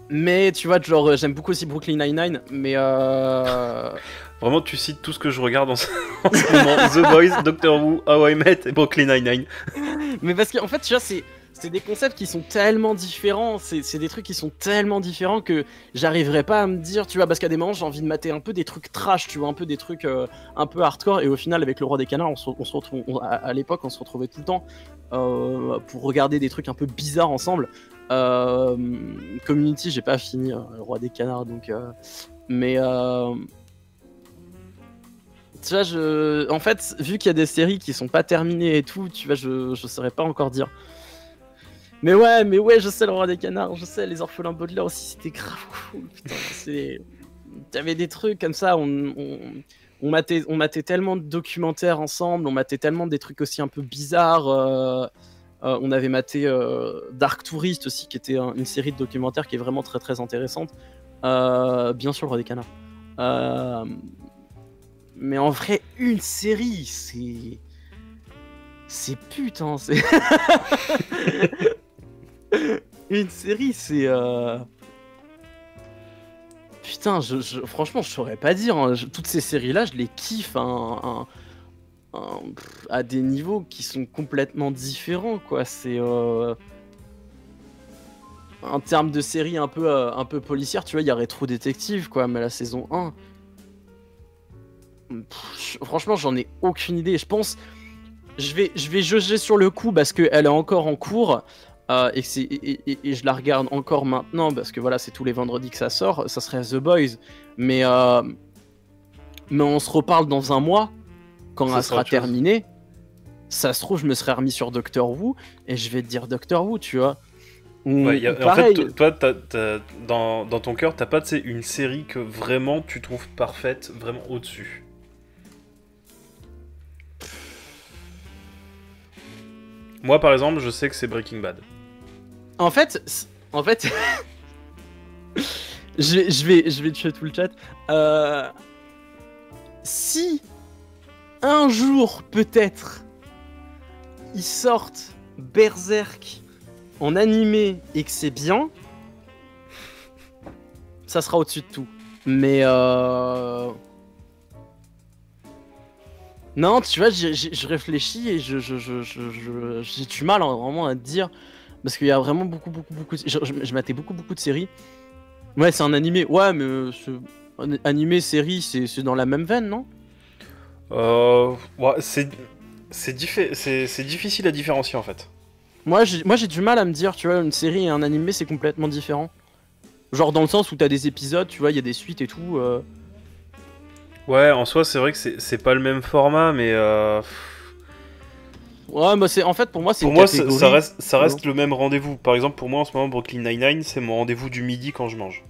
Mais tu vois, genre j'aime beaucoup aussi Brooklyn Nine-Nine, mais Vraiment, tu cites tout ce que je regarde en ce moment. The Boys, Doctor Who, How I Met et Brooklyn Nine-Nine. mais parce qu'en fait, tu vois, c'est des concepts qui sont tellement différents, c'est des trucs qui sont tellement différents que j'arriverais pas à me dire, tu vois, parce qu'à des moments j'ai envie de mater un peu des trucs trash, tu vois, un peu des trucs un peu hardcore, et au final avec Le Roi des Canards, on se retrouve, à l'époque on se retrouvait tout le temps pour regarder des trucs un peu bizarres ensemble. Community, j'ai pas fini Le Roi des Canards, donc mais tu vois, en fait, vu qu'il y a des séries qui sont pas terminées et tout, tu vois, je saurais pas encore dire. Mais ouais, je sais Le Roi des Canards, je sais Les Orphelins Baudelaire aussi, c'était grave cool. Putain, t'avais des trucs comme ça, on matait tellement de documentaires ensemble, on matait tellement des trucs aussi un peu bizarres. On avait maté Dark Tourist aussi, qui était une série de documentaires qui est vraiment très très intéressante. Bien sûr, Le Roi des Canards. Mais en vrai, une série, c'est putain, c'est une série, c'est putain, franchement, je saurais pas dire. Hein. Toutes ces séries-là, je les kiffe à des niveaux qui sont complètement différents, quoi. C'est en termes de séries un peu policières, tu vois, il y a Retro Détective, quoi, mais la saison 1. Franchement, j'en ai aucune idée. Je pense, je vais juger sur le coup parce qu'elle est encore en cours. Et je la regarde encore maintenant parce que voilà, c'est tous les vendredis que ça sort. Ça serait The Boys, mais on se reparle dans un mois quand elle sera terminée. Ça se trouve, je me serais remis sur Doctor Who et je vais te dire Doctor Who, tu vois. Ouais, en fait, toi, dans ton cœur, t'as pas une série que vraiment tu trouves parfaite, vraiment au-dessus. Moi, par exemple, je sais que c'est Breaking Bad. En fait, je vais tuer tout le chat. Si un jour, peut-être, ils sortent Berserk en animé et que c'est bien, ça sera au-dessus de tout. Mais non, tu vois, je réfléchis et j'ai du mal vraiment à te dire. Parce qu'il y a vraiment beaucoup. Je matais beaucoup de séries. Ouais, c'est un animé. Ouais, mais animé, série, c'est dans la même veine, non? Ouais, c'est difficile à différencier en fait. Moi, j'ai du mal à me dire, tu vois, une série et un animé, c'est complètement différent. Genre dans le sens où t'as des épisodes, tu vois, il y a des suites et tout. Ouais, en soi, c'est vrai que c'est pas le même format, mais. Ouais, bah en fait, pour moi, c'est pour une moi, catégorie. ça reste le même rendez-vous. Par exemple, pour moi, en ce moment, Brooklyn Nine-Nine, c'est mon rendez-vous du midi quand je mange.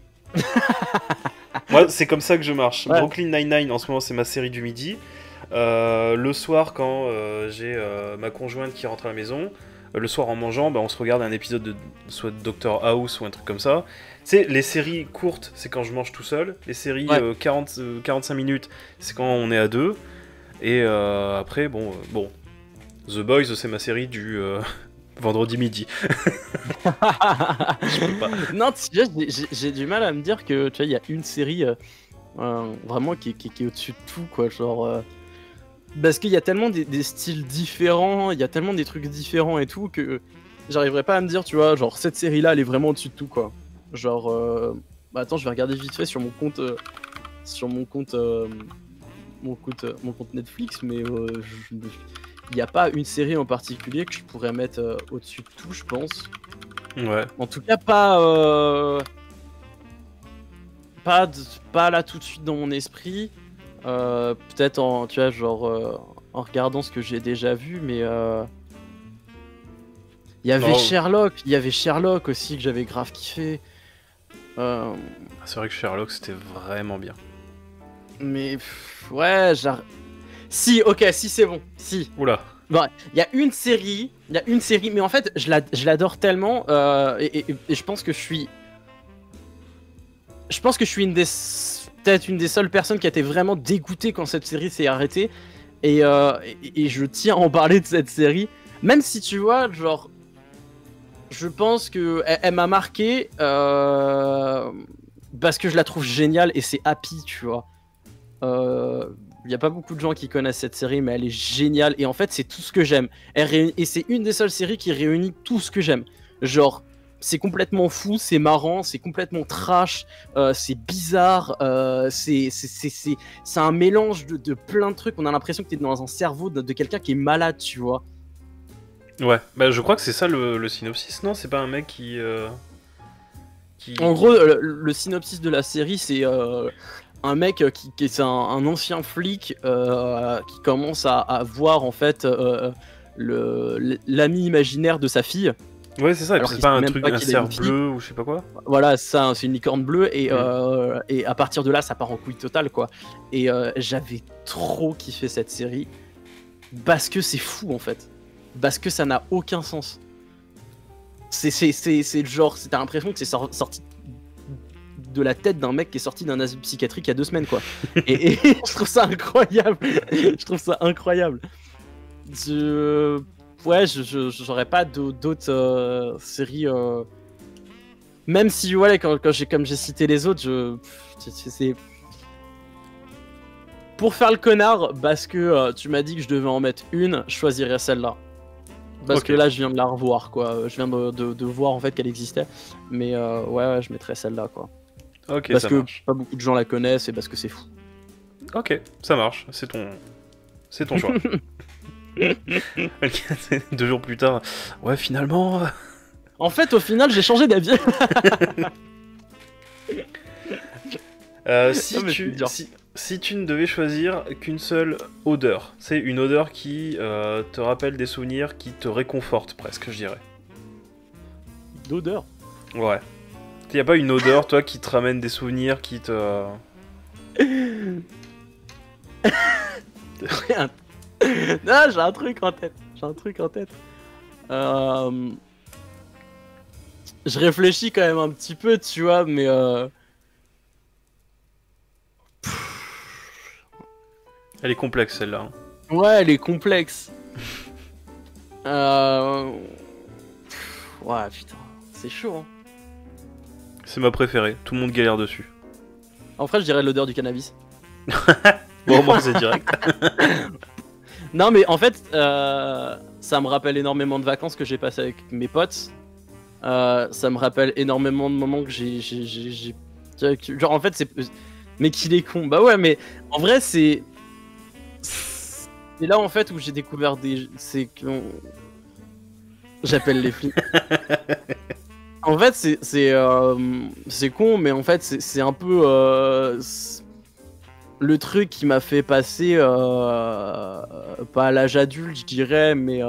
Moi, c'est comme ça que je marche. Ouais. Brooklyn Nine-Nine, en ce moment, c'est ma série du midi. Le soir, quand j'ai ma conjointe qui rentre à la maison, le soir en mangeant, bah, on se regarde un épisode de soit de Doctor House ou un truc comme ça. Tu sais, les séries courtes, c'est quand je mange tout seul. Les séries 45 minutes, c'est quand on est à deux. Et après, bon, The Boys, c'est ma série du vendredi midi. Je peux pas. Non, tu vois, j'ai du mal à me dire que, tu vois, il y a une série vraiment qui est au-dessus de tout, quoi. Genre, parce qu'il y a tellement des styles différents, il y a tellement des trucs différents et tout que j'arriverais pas à me dire, tu vois, genre cette série-là, elle est vraiment au-dessus de tout, quoi. Genre, bah attends, je vais regarder vite fait sur mon compte, mon compte Netflix, mais il n'y a pas une série en particulier que je pourrais mettre au-dessus de tout, je pense. Ouais. En tout cas, pas là tout de suite dans mon esprit. Peut-être en, tu vois, genre en regardant ce que j'ai déjà vu, mais il y avait Sherlock aussi que j'avais grave kiffé. C'est vrai que Sherlock c'était vraiment bien. Mais ouais, si, ok, si c'est bon, si. Oula. Bon, il y a une série, mais en fait, je l'adore tellement, et je pense que je suis peut-être une des seules personnes qui a été vraiment dégoûtée quand cette série s'est arrêtée, et je tiens à en parler de cette série, même si tu vois, genre, je pense que elle m'a marqué, parce que je la trouve géniale, et c'est Happy, tu vois. Il y a pas beaucoup de gens qui connaissent cette série, mais elle est géniale, et en fait c'est tout ce que j'aime. Et c'est une des seules séries qui réunit tout ce que j'aime. Genre, c'est complètement fou, c'est marrant, c'est complètement trash, c'est bizarre, c'est un mélange de plein de trucs. On a l'impression que t'es dans un cerveau de quelqu'un qui est malade, tu vois. Ouais, bah je crois que c'est ça le synopsis, non? C'est pas un mec qui... En gros, le synopsis de la série, c'est un mec qui est un ancien flic qui commence à voir en fait l'ami imaginaire de sa fille. Ouais, c'est ça, Alors c'est qu'il pas sait un même truc, pas un qu'il a une cerf fille. bleu ou je sais pas quoi. Voilà, ça, c'est une licorne bleue, et à partir de là, ça part en couille totale, quoi. Et j'avais trop kiffé cette série parce que c'est fou en fait, parce que ça n'a aucun sens. C'est le genre, t'as l'impression que c'est sorti de la tête d'un mec qui est sorti d'un asile psychiatrique il y a 2 semaines, quoi. et je trouve ça incroyable. Je trouve ça incroyable. Ouais, j'aurais pas d'autres séries. Même si, voilà, comme j'ai cité les autres, c'est pour faire le connard, parce que tu m'as dit que je devais en mettre une, je choisirais celle-là. Parce que là, je viens de la revoir, quoi. Je viens de voir en fait qu'elle existait. Mais ouais, je mettrais celle-là, quoi. Ok, parce ça que marche. pas beaucoup de gens la connaissent et parce que c'est fou. Ok, ça marche, c'est ton choix. 2 jours plus tard, ouais, finalement... En fait, au final, j'ai changé d'avis. Si tu ne devais choisir qu'une seule odeur, c'est une odeur qui te rappelle des souvenirs, qui te réconforte presque, je dirais. D'odeur. Ouais. Y a pas une odeur, toi, qui te ramène des souvenirs, qui te... Non, j'ai un truc en tête. Je réfléchis quand même un petit peu, tu vois, mais Elle est complexe, celle-là. ouais, elle est complexe. Ouais, putain, c'est chaud, hein. C'est ma préférée, tout le monde galère dessus. En vrai, je dirais l'odeur du cannabis. Bon, moi, c'est direct. Non, mais en fait, ça me rappelle énormément de vacances que j'ai passées avec mes potes. Ça me rappelle énormément de moments que j'ai... Genre, en fait, c'est... Mais qu'il est con. Bah ouais, mais en vrai, c'est là, en fait, où j'ai découvert des... J'appelle les flics. En fait, c'est con, mais en fait, c'est un peu le truc qui m'a fait passer pas à l'âge adulte, je dirais, mais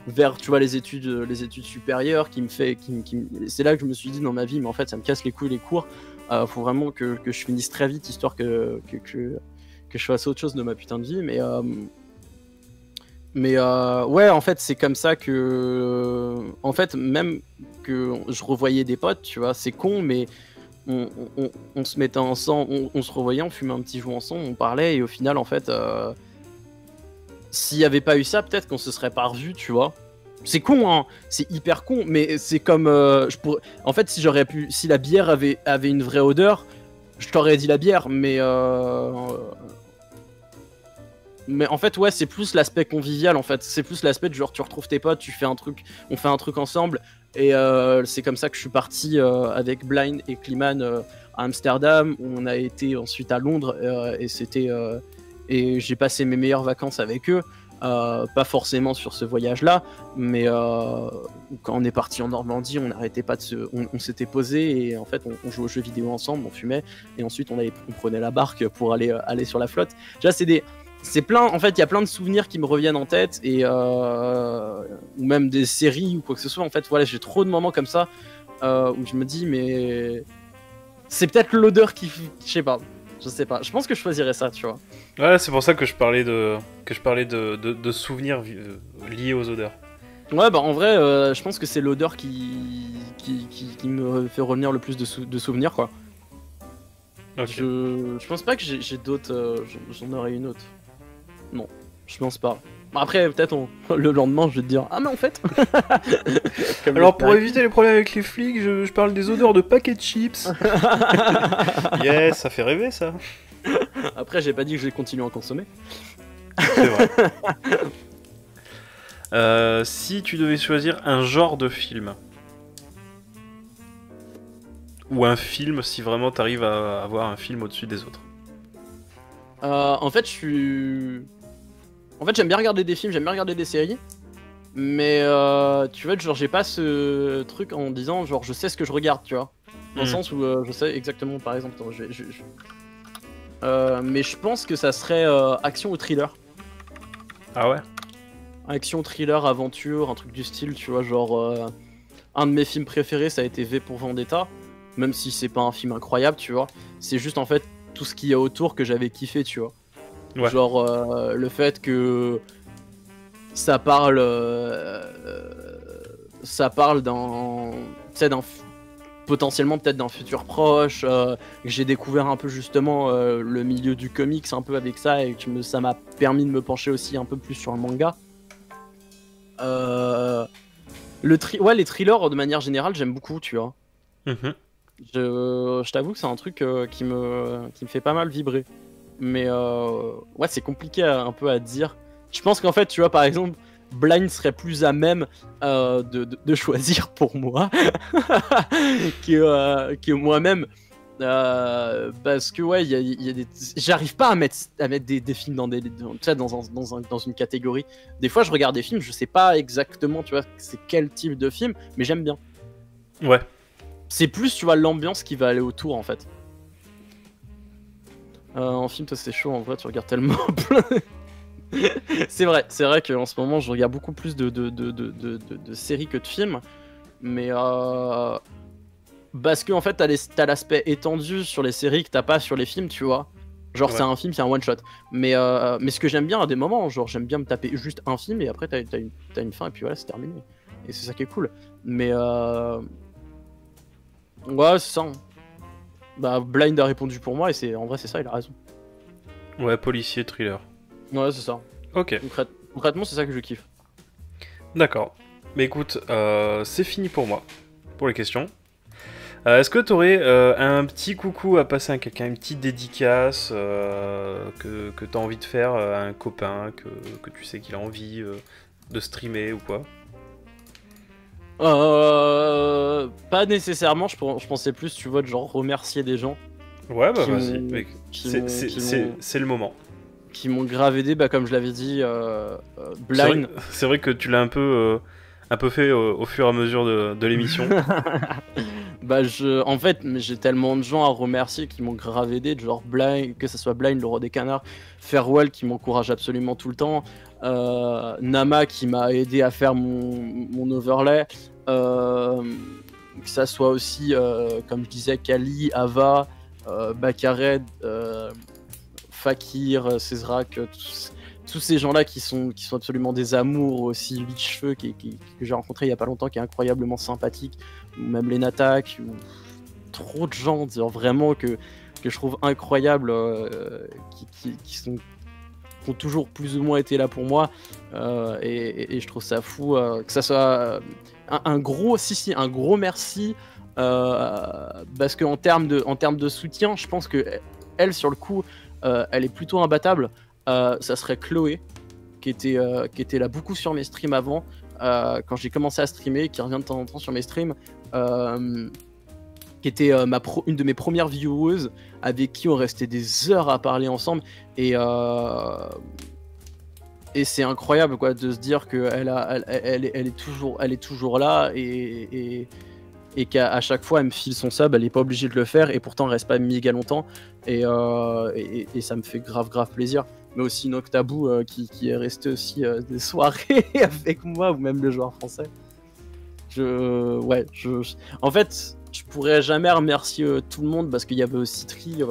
vers, tu vois, les études supérieures, c'est là que je me suis dit dans ma vie, mais en fait, ça me casse les couilles les cours. Faut vraiment que je finisse très vite, histoire que je fasse autre chose de ma putain de vie, mais ouais, en fait, c'est comme ça que... En fait, même que je revoyais des potes, tu vois, c'est con, mais on se mettait ensemble, on se revoyait, on fumait un petit joint ensemble, on parlait, et au final, en fait, s'il n'y avait pas eu ça, peut-être qu'on se serait pas revus, tu vois. C'est con, hein, c'est hyper con, mais c'est comme... En fait, si la bière avait une vraie odeur, je t'aurais dit la bière, mais en fait, ouais, c'est plus l'aspect convivial, en fait. C'est plus l'aspect de genre, tu retrouves tes potes, on fait un truc ensemble. Et c'est comme ça que je suis parti avec Blind et Kliman à Amsterdam, où on a été ensuite à Londres, et j'ai passé mes meilleures vacances avec eux. Pas forcément sur ce voyage-là, mais quand on est parti en Normandie, on n'arrêtait pas on s'était posé, et en fait, on jouait aux jeux vidéo ensemble, on fumait, et ensuite on prenait la barque pour aller sur la flotte. Déjà, c'est plein, en fait, il y a plein de souvenirs qui me reviennent en tête, et ou même des séries ou quoi que ce soit. En fait, voilà, j'ai trop de moments comme ça où je me dis, mais c'est peut-être l'odeur qui, je sais pas, Je sais pas. Je pense que je choisirais ça, tu vois. Ouais, c'est pour ça que je parlais de souvenirs liés aux odeurs. Ouais, bah en vrai, je pense que c'est l'odeur qui me fait revenir le plus de souvenirs, quoi. Ok. Je pense pas que j'ai d'autres. J'en aurais une autre. Non, je pense pas. Bon, après, peut-être le lendemain, je vais te dire ah, mais en fait. Comme Alors, le pour snack. éviter les problèmes avec les flics, je parle des odeurs de paquets de chips. Yes, ça fait rêver ça. Après, j'ai pas dit que je vais continuer à en consommer. C'est vrai. Si tu devais choisir un genre de film, ou un film si vraiment t'arrives à avoir un film au-dessus des autres. En fait, j'aime bien regarder des films, j'aime bien regarder des séries. Mais tu vois, genre, j'ai pas ce truc en disant, genre, je sais ce que je regarde, tu vois. Dans le sens où je sais exactement, par exemple, attends, mais je pense que ça serait action ou thriller. Ah ouais? Action, thriller, aventure, un truc du style, tu vois, genre... un de mes films préférés, ça a été V pour Vendetta. Même si c'est pas un film incroyable, tu vois. C'est juste, en fait, tout ce qu'il y a autour que j'avais kiffé, tu vois. Ouais. Genre, le fait que... Ça parle d'un... Tu sais, potentiellement peut-être d'un futur proche, que j'ai découvert un peu justement le milieu du comics un peu avec ça, et que ça m'a permis de me pencher aussi un peu plus sur le manga. Ouais, les thrillers de manière générale, j'aime beaucoup, tu vois. Mhm. Je t'avoue que c'est un truc qui me fait pas mal vibrer. Mais ouais, c'est compliqué un peu à dire. Je pense qu'en fait, tu vois, par exemple, Blind serait plus à même de choisir pour moi que moi-même. Parce que ouais, il y a des... J'arrive pas à mettre des films dans une catégorie. Des fois, je regarde des films, je sais pas exactement, tu vois, c'est quel type de film, mais j'aime bien. Ouais. C'est plus, tu vois, l'ambiance qui va aller autour, en fait. En film, toi, c'est chaud, en vrai, tu regardes tellement plein. C'est vrai qu'en ce moment, je regarde beaucoup plus de séries que de films, mais parce que en fait, t'as l'aspect étendu sur les séries que t'as pas sur les films, tu vois. Genre, Ouais. c'est un film, c'est un one shot. Mais ce que j'aime bien à des moments, genre, j'aime bien me taper juste un film et après, t'as une fin et puis voilà, c'est terminé. Et c'est ça qui est cool. Mais ouais, c'est ça. Bah, Blind a répondu pour moi et en vrai, c'est ça, il a raison. Ouais, policier, thriller. Ouais, c'est ça. Ok. Concrètement, c'est ça que je kiffe. D'accord. Mais écoute, c'est fini pour moi, pour les questions. Est-ce que tu aurais un petit coucou à passer à quelqu'un, une petite dédicace que tu as envie de faire à un copain, que tu sais qu'il a envie de streamer ou quoi? Pas nécessairement, je pensais plus, tu vois, de genre remercier des gens Ouais, bah qui vas-y, m'ont- mec. qui m'ont- qui m'ont- C'est le moment. qui m'ont grave aidé, bah, comme je l'avais dit, C'est vrai, Blind. c'est vrai que tu l'as un peu fait au fur et à mesure de l'émission. Bah, en fait, mais j'ai tellement de gens à remercier qui m'ont grave aidé, de genre Blind, que ce soit Blind, le roi des canards, Farewell qui m'encourage absolument tout le temps, Nama qui m'a aidé à faire mon overlay, que ça soit aussi, comme je disais, Kali, Ava, Bakared, Fakir, Césrac, tous ces gens-là qui sont absolument des amours, aussi Lichefeu que j'ai rencontré il y a pas longtemps, qui est incroyablement sympathique, ou même les Natak, ou trop de gens, dire vraiment que je trouve incroyable, qui ont toujours plus ou moins été là pour moi, et je trouve ça fou que ça soit un gros merci, parce que en termes de soutien, je pense que elle, sur le coup, elle est plutôt imbattable. Ça serait Chloé qui était là beaucoup sur mes streams avant, quand j'ai commencé à streamer, qui revient de temps en temps sur mes streams, qui était une de mes premières viewers, avec qui on restait des heures à parler ensemble, et c'est incroyable, quoi, de se dire qu'elle est toujours là, et qu'à chaque fois elle me file son sub, elle est pas obligée de le faire, et pourtant elle reste pas méga longtemps, et ça me fait grave plaisir. Mais aussi Noctaboo qui est resté aussi des soirées avec moi, ou même le joueur français. En fait, je pourrais jamais remercier tout le monde parce qu'il y avait aussi Tri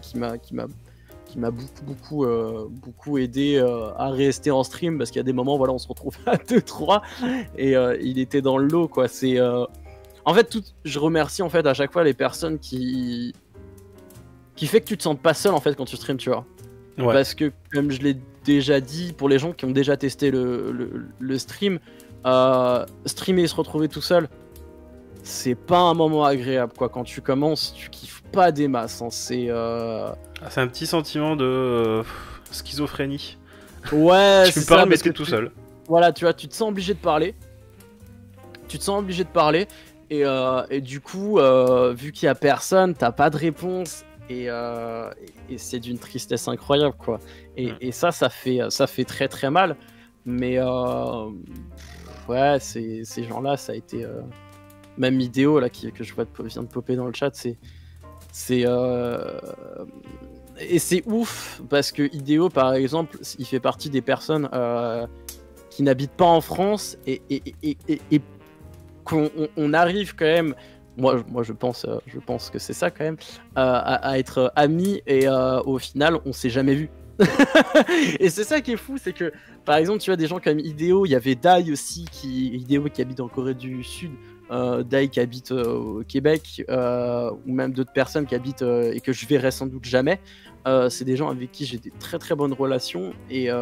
qui m'a beaucoup aidé à rester en stream parce qu'il y a des moments, voilà, on se retrouve à 2-3 et il était dans le lot, quoi. En fait, je remercie en fait à chaque fois les personnes qui fait que tu te sens pas seul en fait quand tu stream, tu vois. Ouais. Parce que comme je l'ai déjà dit, pour les gens qui ont déjà testé le stream, streamer et se retrouver tout seul, c'est pas un moment agréable, quoi. Quand tu commences, tu kiffes pas des masses, hein. C'est un petit sentiment de schizophrénie. ouais, tu parles mais t'es tout seul. Voilà, tu vois, tu te sens obligé de parler. Et du coup, vu qu'il y a personne, t'as pas de réponse et c'est d'une tristesse incroyable, quoi. Et ça fait très très mal. Mais ouais, ces gens-là, ça a été même Idéo là que je vois vient de popper dans le chat, et c'est ouf parce que Idéo, par exemple, il fait partie des personnes qui n'habitent pas en France et qu'on arrive quand même, moi je pense que c'est ça quand même, à être amis et au final on s'est jamais vu. Et c'est ça qui est fou, c'est que par exemple tu vois des gens comme Idéo, il y avait Dai aussi, Idéo qui habite en Corée du Sud, Dai qui habite au Québec, ou même d'autres personnes qui habitent et que je verrai sans doute jamais. C'est des gens avec qui j'ai des très très bonnes relations et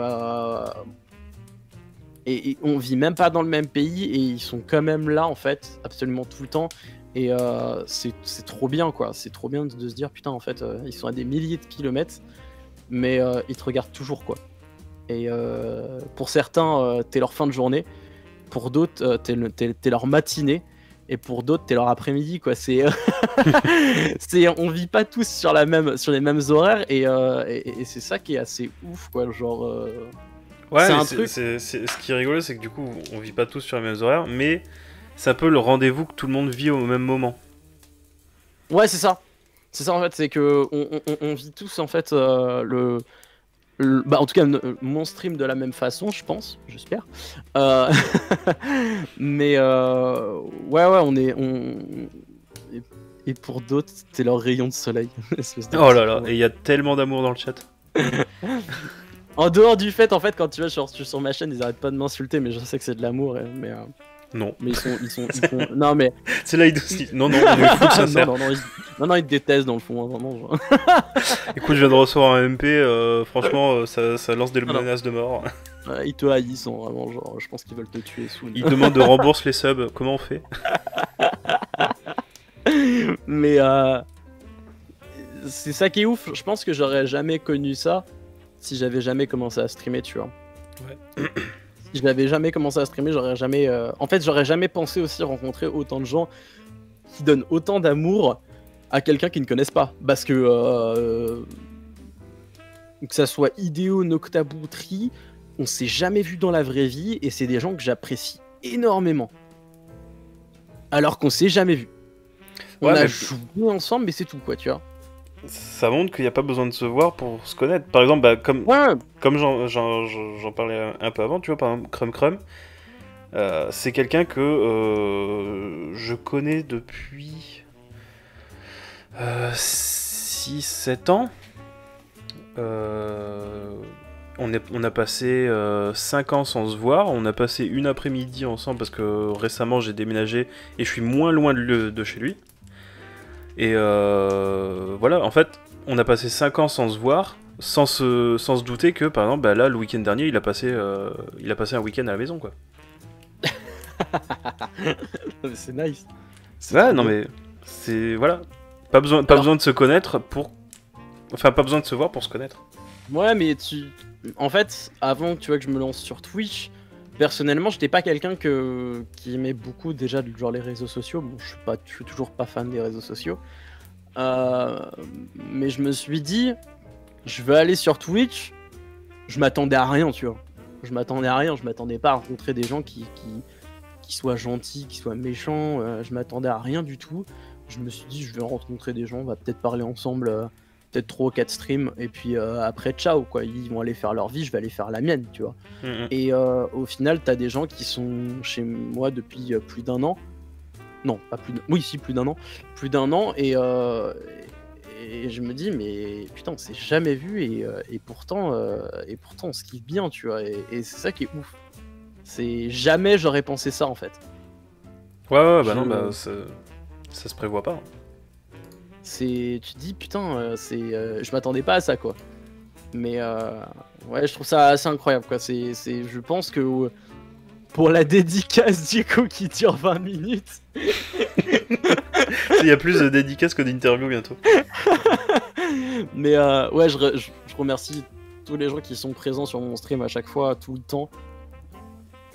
on vit même pas dans le même pays et ils sont quand même là en fait absolument tout le temps et c'est trop bien, quoi. C'est trop bien de se dire putain en fait ils sont à des milliers de kilomètres mais ils te regardent toujours, quoi. Et pour certains t'es leur fin de journée, pour d'autres t'es leur matinée et pour d'autres t'es leur après-midi, quoi. On vit pas tous sur les mêmes horaires et c'est ça qui est assez ouf, quoi. Genre ouais, c'est un truc. Ce qui est rigolo, c'est que du coup, on vit pas tous sur les mêmes horaires, mais c'est un peu le rendez-vous que tout le monde vit au même moment. Ouais, c'est ça. C'est ça en fait, c'est que on vit tous en fait bah, en tout cas mon stream de la même façon, je pense, j'espère. Mais ouais, et pour d'autres, c'est leur rayon de soleil. Oh là là, et il y a tellement d'amour dans le chat. En dehors du fait, en fait, quand tu vas sur ma chaîne, ils arrêtent pas de m'insulter, mais je sais que c'est de l'amour, mais non. Mais ils font... Non, mais... C'est là, non, on est fou de sincère. Non, ils te détestent dans le fond, hein, vraiment. Genre. Écoute, je viens de recevoir un MP, franchement, ça lance des menaces de mort. Ils te haïssent, hein, vraiment, genre, je pense qu'ils veulent te tuer sous. Ils te demandent de rembourser les subs, comment on fait? Mais c'est ça qui est ouf, je pense que j'aurais jamais connu ça si j'avais jamais commencé à streamer, tu vois. Ouais. Si je n'avais jamais commencé à streamer, j'aurais jamais... En fait, j'aurais jamais pensé aussi rencontrer autant de gens qui donnent autant d'amour à quelqu'un qu'ils ne connaissent pas. Parce que ça soit Idéo, Noctaboo, Tri, on s'est jamais vu dans la vraie vie et c'est des gens que j'apprécie énormément. Alors qu'on s'est jamais vu. On a joué ensemble, mais c'est tout, quoi, tu vois. Ça montre qu'il n'y a pas besoin de se voir pour se connaître. Par exemple, bah, comme j'en parlais un peu avant, tu vois, par exemple, Crum, c'est quelqu'un que je connais depuis 6-7 ans. On a passé 5 ans sans se voir. On a passé une après-midi ensemble parce que récemment j'ai déménagé et je suis moins loin de chez lui. Et voilà, en fait, on a passé 5 ans sans se voir, sans se douter que, par exemple, bah là, le week-end dernier, il a passé un week-end à la maison, quoi. C'est nice. Ouais, non mais, c'est... Voilà. Pas besoin de se connaître pour... Enfin, pas besoin de se voir pour se connaître. Ouais, mais en fait, avant tu vois, que je me lance sur Twitch... Personnellement, j'étais pas quelqu'un qui aimait beaucoup déjà genre les réseaux sociaux. Bon, je suis toujours pas fan des réseaux sociaux. Mais je me suis dit, je vais aller sur Twitch. Je m'attendais à rien, tu vois. Je m'attendais pas à rencontrer des gens qui soient gentils, qui soient méchants. Je m'attendais à rien du tout. Je me suis dit, je vais rencontrer des gens, on va peut-être parler ensemble peut-être 3 ou 4 streams, et puis après, ciao, quoi. Ils vont aller faire leur vie, je vais aller faire la mienne, tu vois. Et au final, t'as des gens qui sont chez moi depuis plus d'un an. Non, pas plus d'un... Oui, si, plus d'un an. Plus d'un an, et je me dis, mais putain, on s'est jamais vu, et pourtant, on se kiffe bien, tu vois. Et c'est ça qui est ouf. C'est jamais j'aurais pensé ça, en fait. Ouais, bah non, bah ça se prévoit pas. Tu te dis, putain, je m'attendais pas à ça, quoi. Mais ouais, je trouve ça assez incroyable, quoi. Je pense que pour la dédicace du coup qui dure 20 minutes. Il y a plus de dédicaces que d'interviews bientôt. Mais ouais, je remercie tous les gens qui sont présents sur mon stream à chaque fois, tout le temps.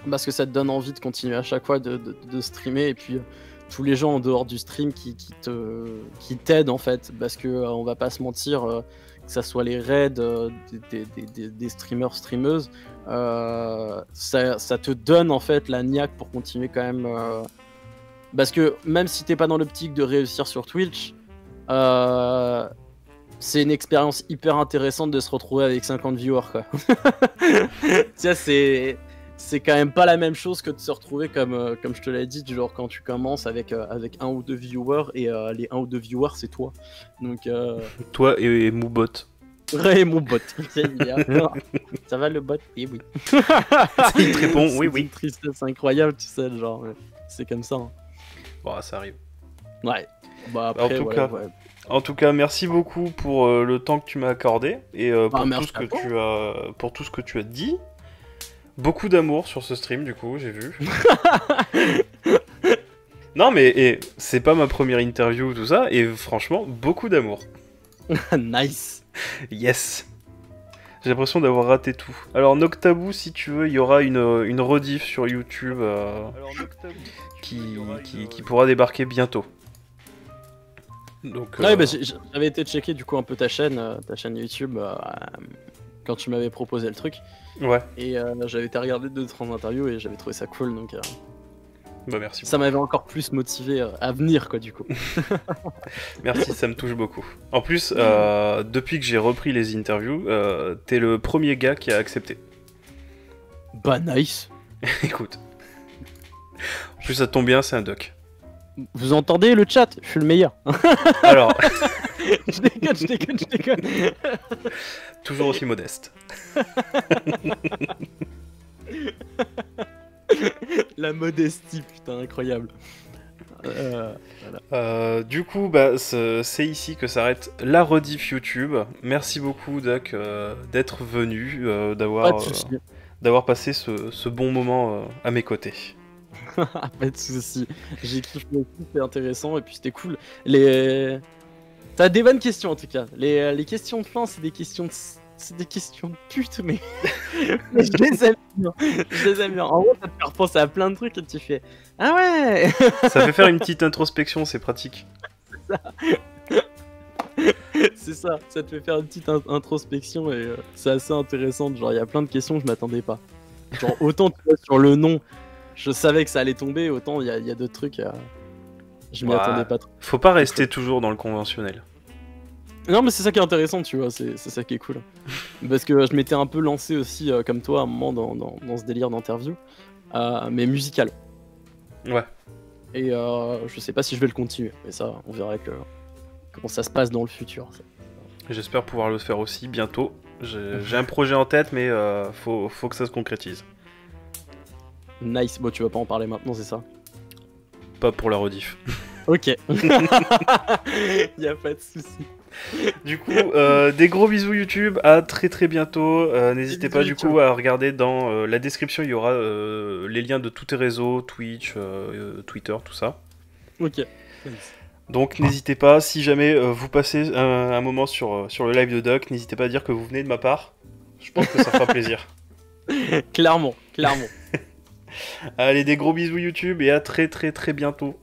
Parce que ça te donne envie de continuer à chaque fois de streamer. Et puis tous les gens en dehors du stream qui t'aident, en fait. Parce que on va pas se mentir, que ça soit les raids des streamers, streameuses, ça te donne en fait la niaque pour continuer quand même. Parce que même si t'es pas dans l'optique de réussir sur Twitch, c'est une expérience hyper intéressante de se retrouver avec 50 viewers, quoi. Tiens, c'est quand même pas la même chose que de se retrouver comme je te l'ai dit, genre quand tu commences avec un ou deux viewers, et les 1 ou 2 viewers c'est toi. Donc toi et Moubot. Ouais, mon bot. Ça va le bot? Oui, oui. Il te répond oui, oui. C'est une tristesse incroyable, tu sais, genre, c'est comme ça. Hein. Bon, ça arrive. Ouais. Bah après, en tout cas, merci beaucoup pour le temps que tu m'as accordé et pour tout ce que tu as dit. Beaucoup d'amour sur ce stream, du coup, j'ai vu. Non, mais c'est pas ma première interview, tout ça, et franchement, beaucoup d'amour. Nice. Yes. J'ai l'impression d'avoir raté tout. Alors, Noctaboo, si tu veux, il y aura une rediff sur YouTube qui pourra débarquer bientôt. Donc, ouais, bah, j'avais été checker du coup un peu ta chaîne YouTube quand tu m'avais proposé le truc. Ouais. Et j'avais été regarder 2-3 interviews et j'avais trouvé ça cool, donc bah merci. Ça m'avait encore plus motivé à venir, quoi, du coup. Merci, ça me touche beaucoup. En plus, depuis que j'ai repris les interviews, t'es le premier gars qui a accepté. Bah nice. Écoute. En plus, ça tombe bien, c'est un doc. Vous entendez le chat? Je suis le meilleur. Alors. Je déconne. Toujours aussi modeste. La modestie, putain, incroyable. Voilà. Du coup, bah, c'est ici que s'arrête la rediff YouTube. Merci beaucoup, Doc, d'être venu, d'avoir passé ce bon moment à mes côtés. Pas de soucis. J'ai kiffé aussi, c'était intéressant et puis c'était cool. T'as des bonnes questions en tout cas. Les questions de fin, c'est des questions de pute, mais je les aime bien. En gros, ça te fait repenser à plein de trucs et tu fais ah ouais. Ça fait faire une petite introspection, c'est pratique. C'est ça, ça te fait faire une petite introspection et c'est assez intéressant. Genre, il y a plein de questions que je m'attendais pas. Genre, autant tu vois, sur le nom, je savais que ça allait tomber, autant il y a d'autres trucs. Je m'y attendais pas trop. Faut pas rester toujours dans le conventionnel. Non, mais c'est ça qui est intéressant, tu vois, c'est ça qui est cool. Parce que je m'étais un peu lancé aussi, comme toi, à un moment dans ce délire d'interview, mais musical. Ouais. Et je sais pas si je vais le continuer, mais ça, on verra comment ça se passe dans le futur. Ça. J'espère pouvoir le faire aussi bientôt. J'ai un projet en tête, mais faut que ça se concrétise. Nice, bon, tu vas pas en parler maintenant, c'est ça? Pas pour la rediff. Ok. Y a pas de souci. Du coup, des gros bisous YouTube, à très très bientôt. N'hésitez pas du coup à regarder dans la description, il y aura les liens de tous tes réseaux, Twitch, Twitter, tout ça. Ok. Donc n'hésitez pas, si jamais vous passez un moment sur le live de Doc, n'hésitez pas à dire que vous venez de ma part. Je pense que ça fera plaisir. Clairement. Allez, des gros bisous YouTube et à très très très bientôt.